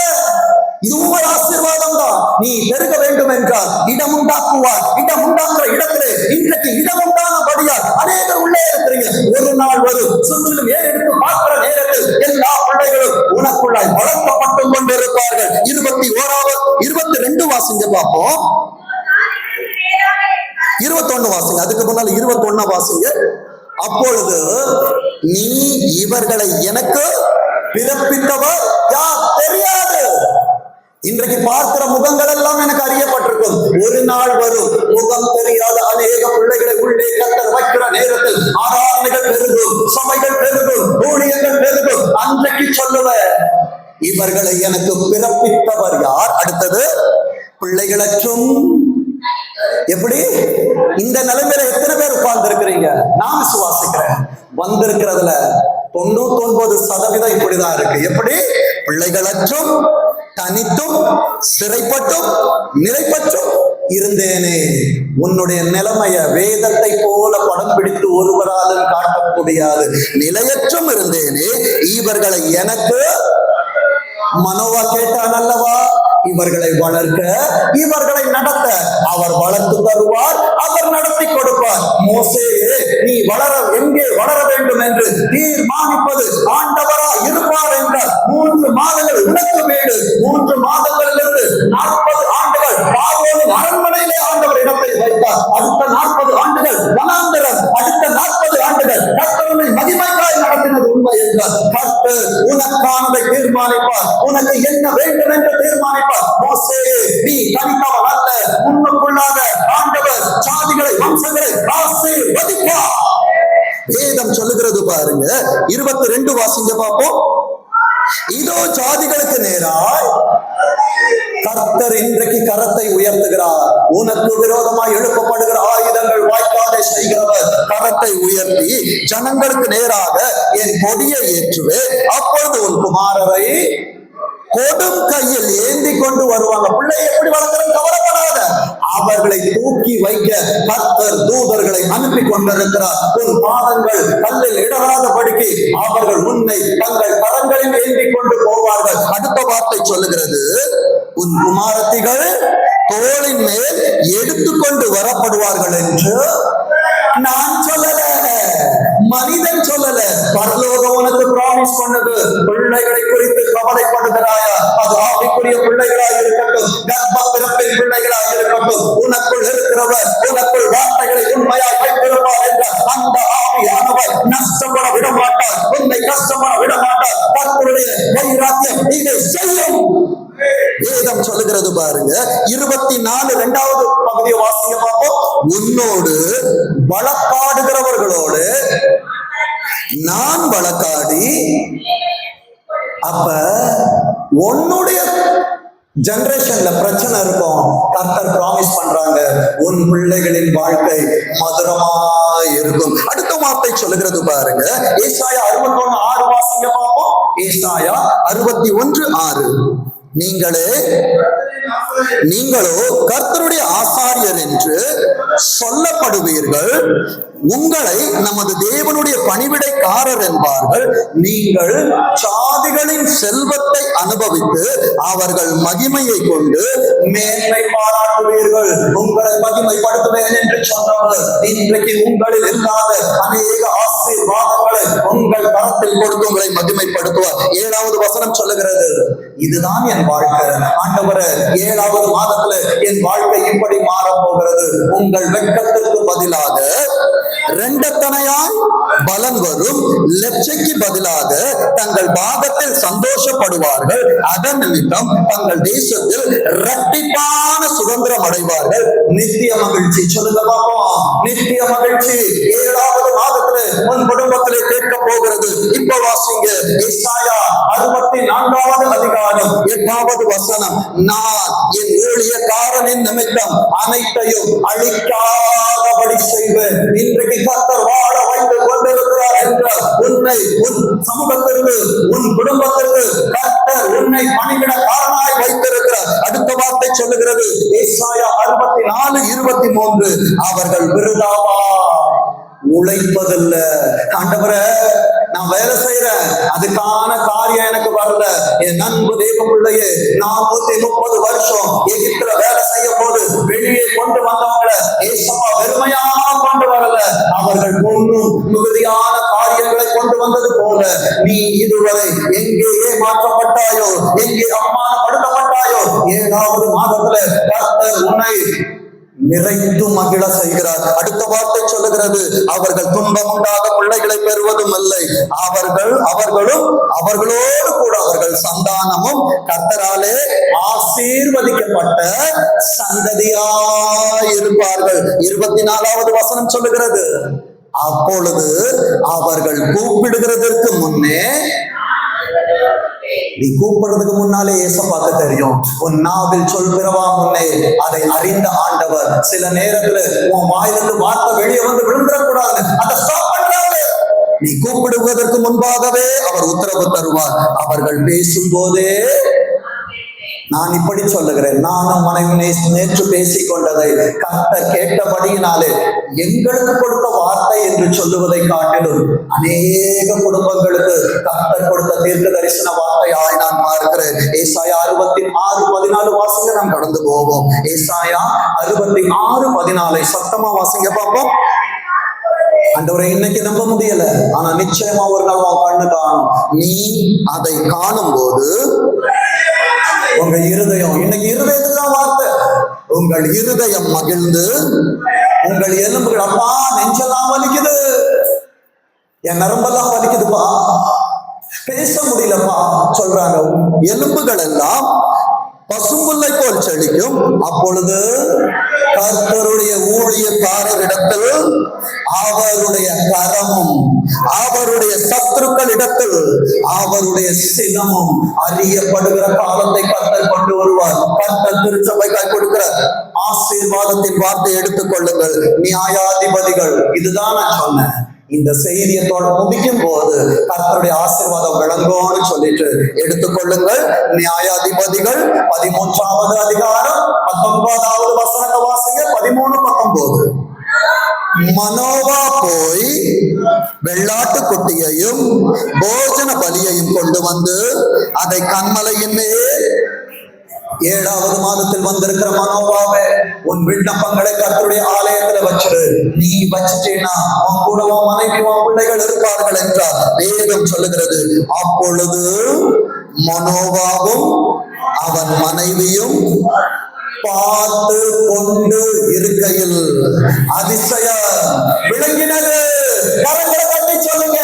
இதுவும் ஒரு ஆசீர்வாதம் தான். நீ நீ பெருக வேண்டும் என்றால் இடம் உண்டாக்குவார். இடம் உண்டாக்குற இடத்திலே இன்றைக்கு இடம் உண்டானபடியால் அநேகர் உள்ளே இருக்கிறீங்க. ஒரு நாள் வரும், சுற்றிலும் எடுத்து பார்க்கிற நேரத்தில் எல்லா பிள்ளைகளும் உனக்குள்ளாய் வளர்க்கப்பட்டு கொண்டிருப்பார்கள். 22 வாசிங்க பார்ப்போம். 21 வாசிங்க. அதுக்கு முன்னால 21 வாசிங்க. அப்பொழுது நீ இவர்களை எனக்கு பிறப்பித்தவர் யார் தெரியாது. இன்றைக்கு பார்க்கிற முகங்கள் எல்லாம் எனக்கு அறியப்பட்டிருக்கும். ஒரு நாள் வரும், முகம் தெரியாத அநேக பிள்ளைகளை உள்ளே கர்த்தர் வைக்கிற நேரத்தில் ஆராதனைகள் பெருகும், சபைகள் பெருகும், ஊழியங்கள் பெருகும். அன்றைக்கு சொல்லுவேன், இவர்களை எனக்கு பிறப்பித்தவர் யார்? அடுத்தது, பிள்ளைகளற்றும். எப்படி இந்த நிலைமையில எத்தனை பேர் உட்கார்ந்து இருக்கிறீங்க? நான் விசுவாசிக்கிறேன், வந்திருக்கிறதுல 99% இப்படிதான் இருக்கு. எப்படி? பிள்ளைகளற்றும், தனித்தும், சிறைப்பட்டும், நிலைப்பற்றும் இருந்தேனே. உன்னுடைய நிலைமைய வேதத்தை போல படம் பிடித்து ஒருவராலும் காட்ட முடியாது. நிலையற்றும் இருந்தேனே, இவர்களை எனக்கு மனோவா கேட்டான் அல்லவா, இவர்களை வளர்க்க, இவர்களை நடத்த அவர் வளர்த்து தருவார், அவர் நடத்தி கொடுப்பார். மோசேயே, நீ எங்கே வளர வேண்டும் என்று தீர்மானிப்பது ஆண்டவரா இருப்பார் என்றார். 3 மாதங்கள் உனக்கு வீடு, 3 மாதங்களிலிருந்து 40 ஆண்டுகள் பார்வோனின் அரண்மனையிலே ஆண்டவர் இடத்தை வைத்தார். அடுத்த 40 ஆண்டுகள் வனாந்தரம், அடுத்த 40 ஆண்டுகள் கர்த்தரை மகிமைக்காய் நடத்தினது உண்மை என்றார். கர்த்தர் உனக்கானதை தீர்மானிப்பார், உனக்கு என்ன வேண்டும் என்று தீர்மானிப்பார். மோசேயே, நீ தனித்தவன் அல்ல, உன்னுக்குள்ளாக ஆண்டவர் ஜாதிகளை, வம்சங்களை ஆசீர்வதிப்பார். வேதம் சொல்லுகிறது பாருங்க. 22 வாசிங்க பார்ப்போம். இதோ ஜாதிகளுக்கு நேராய் கர்த்தர் இன்றைக்கு கரத்தை உயர்த்துகிறார். உனக்கு விரோதமாய் எழுப்பப்படுகிற ஆயுதங்கள் வாய்க்காதே செய்கிறவர் கரத்தை உயர்த்தி ஜனங்களுக்கு நேராக என் கொடியை ஏற்றுவேன். அப்பொழுது உன் குமாரரை கொடும் கையில் ஏந்தி கொண்டு வருவாங்க. பிள்ளை எப்படி வளர்க்கிறோம் கவலைப்படாத, அவர்களை தூக்கி வைக்க கர்த்தர் தூதர்களை அனுப்பி கொண்டிருக்கிறார். உன் பாதங்கள் கல்லில் இடராதபடிக்கு அவர்கள் உன்னை தங்கள் கரங்களில் ஏந்தி கொண்டு போவார்கள். அடுத்த வார்த்தை சொல்லுகிறது, உன் குமாரத்திகள் தோளின் மேல் எடுத்துக்கொண்டு வரப்படுவார்கள் என்று நான் சொல்லல, மனிதன் சொல்லல. பரலோகம் உனக்கு பிராமிஸ் பண்ணது. பிள்ளைகளை குறித்து கவலைப்படுகிறாயா? அது ஆவிக்குரிய பிள்ளைகளாய் இருக்கட்டும், கர்ப்ப பிறப்பின் பிள்ளைகளாய் இருக்கட்டும், உனக்குள் இருக்கிறவர் உனக்குள் வார்த்தைகளை உண்மையாய் வைத்திருப்பார் என்ற அந்த ஆவியானவர் நஷ்டப்பட விட மாட்டார், உன்னை கஷ்டப்பட விட மாட்டார். கர்த்தருடைய வைராக்கியம் இதை செய்யும். வேதம் சொல்லுகிறது பாருங்க. 24 2வது பகுதியை வாசிங்க பார்ப்போம். உன்னோடு வழக்காடுகிறவர்களோடு நான் வழக்காடி. அப்ப உன்னுடைய ஜெனரேஷன்ல பிரச்சனை இருக்கும். கர்த்தர் பிராமிஸ் பண்றாங்க, உன் பிள்ளைகளின் வாழ்க்கை மதுரமாய் இருக்கும். அடுத்த வார்த்தை சொல்லுகிறது பாருங்க. ஏசாயா 61:6 வாசிங்க பார்ப்போம். ஏசாயா 61:6. நீங்களோ கர்த்தருடைய ஆசாரியர் என்று சொல்லப்படுவீர்கள், உங்களை நமது தேவனுடைய பணிவிடைக்காரர் என்பார்கள். நீங்கள் ஜாதிகளின் செல்வத்தை அனுபவித்து அவர்கள் மகிமையை கொண்டு மேன்மை பாராட்டுவீர்கள். உங்களை மகிமைப்படுத்துவேன் என்று சொன்னவர் இன்றைக்கு உங்களில் இல்லாத அநேக ஆசீர்வாதங்களை உங்கள் கரத்தில் கொடுத்து உங்களை மகிமைப்படுத்துவார். 7வது வசனம் சொல்லுகிறது, இதுதான் என் வாழ்க்கை ஆண்டவரே, 7வது மாதத்துல என் வாழ்க்கை இப்படி மாறப் போகிறது. உங்கள் வெட்கத்திற்கு பதிலாக 2 தனையாய் பலன் வரும், லட்சைக்கு பதிலாக தங்கள் பாகத்தில் சந்தோஷப்படுவார்கள். அதன் நிமித்தம் தங்கள் தேசத்தில் இரட்டிப்பான சுதந்திரம் அடைவார்கள். நித்திய மகிழ்ச்சி. சொல்லுங்க பாப்போம், நித்திய மகிழ்ச்சி 7வது மாதத்துல உன் குடும்பத்திலே கேட்க போகிறது. இப்ப வாசிங்க ஏசாயா 64வது அதிகாரம் 8வது வசனம். நான் என் ஊழியக்காரனின் நிமித்தம் அனைத்தையும் அழிக்காதபடி செய்வேன். இன்றைக்கு கர்த்தர் வாழ வைத்து கொண்டிருக்கிறார் என்ற உன்னை உன் சமூகத்திற்கு, உன் குடும்பத்திற்கு கர்த்தர் உன்னை பணிவிடக்காரனாய் வைத்திருக்கிறார். அடுத்த வார்த்தை சொல்லுகிறது ஏசாயா 64:23. அவர்கள் விருதாவா உழைப்பதில்ல. ஆண்டவரே, நான் வேலை செய்யறேன், அதுக்கான காரியம் எனக்கு வரல. என் அன்பு தேவ பிள்ளையே, 430 வருஷம் எகிப்துல நீ இதுவரை எங்கே ஏமாற்றப்பட்டாயோ, எங்கே அவமானப்படுத்தப்பட்டாயோ, 7வது மாதத்துல கர்த்தர் உன்னை நிறைத்து மகிழ செய்கிறார். அடுத்த வார்த்தை சொல்லுகிறது, அவர்கள் துன்பம் உண்டாக பிள்ளைகளை பெறுவதும் இல்லை, அவர்களும் அவர்களோடு கூட அவர்கள் சந்தானமும் கர்த்தராலே ஆசீர்வதிக்கப்பட்ட சந்ததியாயிருப்பார்கள். 24வது வசனம் சொல்லுகிறது, அப்பொழுது அவர்கள் கூப்பிடுகிறதற்கு முன்னே, நீ கூப்பிடுறதுக்கு முன்னாலே ஏசப்பாக்கு தெரியும். உன் நாவில் சொல் பிறவா முன்னே அதை அறிந்த ஆண்டவர். சில நேரத்துல உன் வாயிலிருந்து வார்த்தை வெளியே வந்து விழுந்துடக்கூடாது, அதை ஸ்டாப் பண்றாங்க. நீ கூப்பிடுவதற்கு முன்பாகவே அவர் உத்தரவு தருவார். அவர்கள் பேசும் போதே, நான் இப்படி சொல்லுகிறேன், நானும் மனைவி நேற்று பேசிக் கொண்டதை கர்த்தர் கேட்டபடியினாலே எங்களுக்கு கொடுத்த வார்த்தை என்று சொல்லுவதை காட்டிலும் அநேக குடும்பங்களுக்கு கர்த்தர் கொடுத்த தீர்க்க தரிசன வார்த்தையாய் நான் பார்க்கிறேன். ஏசாயா 66:14 வாசிங்க, நாம் கடந்து போவோம். ஏசாயா 66:14 சத்தமா வாசிங்க பார்ப்போம். ஆண்டவரை இன்னைக்கு நம்ப முடியல, ஆனா நிச்சயமா ஒரு நாள் உன் கண்ணு காணும். நீ அதை காணும் போது உங்க இருதயம், இன்னைக்கு இருதயத்துக்கு தான் வார்த்தை, உங்கள் இருதயம் மகிழ்ந்து உங்கள் எலும்புகள், அப்பா நெஞ்செல்லாம் வலிக்குது, என் நரம்பெல்லாம் வலிக்குதுப்பா, பேச முடியலப்பா சொல்றாங்க. எலும்புகள் எல்லாம் பசும்புல்லை போல் செழிக்கும். அப்பொழுது கர்த்தருடைய ஊழியக்காரரிடத்தில் அவருடைய கரமும் அவருடைய சத்துருக்களிடத்தில் அவருடைய சினமும் அறியப்படுகிற காலத்தை கர்த்தர் கொண்டு வருவார். கர்த்தர் திருச்சபைக்காய் கொடுக்கிற ஆசீர்வாதத்தின் வார்த்தை எடுத்துக் கொள்ளுங்கள். நியாயாதிபதிகள், இதுதான் நான் சொன்னேன். இந்த செய்தியை முடிக்கும் போது கர்த்தருடைய ஆசீர்வாதம் விளங்கும்னு சொல்லிட்டு எடுத்துக்கொள்ளுங்கள். நியாயாதிபதிகள் 13வது அதிகாரம் 19வது வசனத்தை வாசிங்க. 13-19. மனோவா போய் வெள்ளாட்டு குட்டியையும் போஜன பலியையும் கொண்டு வந்து அதை கன்மலையின் மேல், 7வது மாதத்தில் வந்திருக்கிற மனோவாவே, உன் விண்ணப்பங்களை கர்த்தருடைய ஆலயத்துல வச்சிரு. நீ வச்சிட்டேனா உன் கூட உன் மனைவி உன் பிள்ளைகள் இருப்பார்கள் என்றார் வேதம் சொல்லுகிறது. அப்பொழுது மனோவாவும் அவன் மனைவியும் பார்த்து கொண்டு இருக்கையில் அதிசயம் விளங்கினது. கரங்களை தட்டி சொல்லுங்க,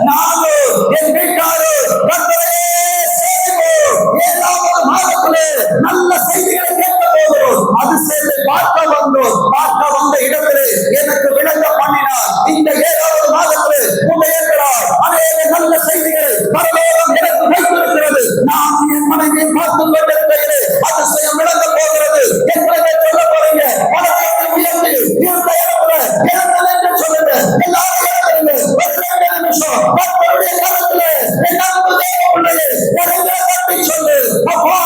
நானும் என் வீட்டாரும் கர்த்தரையே சேவிப்போம். 7வது மாதத்திலே நல்ல செய்திகளை கேட்க போகிறோம். அதிசயத்தை பார்க்க வந்தோம். பார்க்க வந்த இடத்திலே எனக்கு விளங்க பண்ணினார். இந்த 7வது மாதத்திலே உண்மையாகிறார் அநேக நல்ல செய்திகளை பரலோகம் எனக்கு வைத்திருக்கிறது. நான் என் மனைவியை பார்த்து கொண்டிருக்கையிலே அதிசயம் விளங்க போகிறது. எங்களை சொல்ல போறீங்க, பலத்தை உயர்த்தி இருந்த இடத்துல இறந்தது என்று சொல்லுங்க. எல்லாரும் இறந்துருங்க. 2 நிமிஷம் கர்த்தருடைய கரத்திலே என் அன்பு தேவ பிள்ளையே கரங்களை தட்டி சொல்லு, அப்பா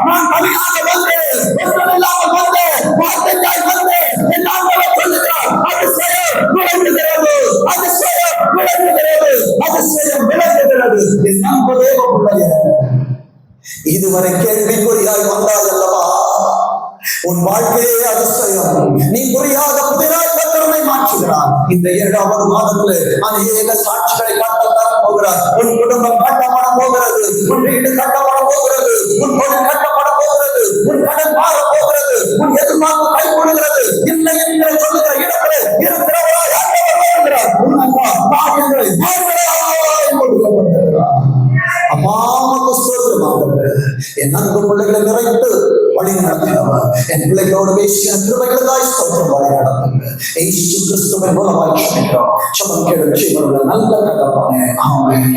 நான் பலியாக வந்தேன், ஒன்றுமில்லாமல் வந்தேன், வார்த்தைக்காய் வந்தேன். என் ஆண்டவர் சொல்லுகிறார், அதிசயம் விளங்குகிறது, அதிசயம் விளங்குகிறது, அதிசயம் விளங்குகிறது. என் அன்பு தேவ பிள்ளையே, இதுவரை கேள்விக்குறியாய் வந்தாய் அல்லவா? உன் வாழ்க்கையே அதிசயம். நீ புரியாத புதிராய் கர்த்தரை மாற்றுகிறார். இந்த 7வது மாதத்திலே அநேக சாட்சிகளை கர்த்தர் தர போகிறார். உன் குடும்பம் கட்டப்பட போகிறது, உன் வீடு கட்டப்பட போகிறது, உன் தொழில் கட்டப்பட போகிறது, உன் கடன் மாற போகிறது, உன் எதிர்பார்ப்பு கைகூடுகிறது. இல்லை என்கிற சொல்லுகிற இடத்திலே இருக்கிறவராய் ஆண்டவர் வருகிறார். உன் காரியங்களை கொடுக்கப்பட்டிருக்கிறார். அம்மாவுக்கு ஸ்தோத்திரம். என் அன்பு பிள்ளைகளை நிறைத்து வழி நடத்தினவர், என் பிள்ளைகளோடு பேசிய கிருபைகளுக்காய் ஸ்தோத்திரம். வழி நடத்துங்க. இயேசு கிறிஸ்துவின் மூலமாய் ஜெபிக்கிறோம். ஜெபம் கேளும் ஜீவனுள்ள நல்ல தகப்பனே, ஆமென்.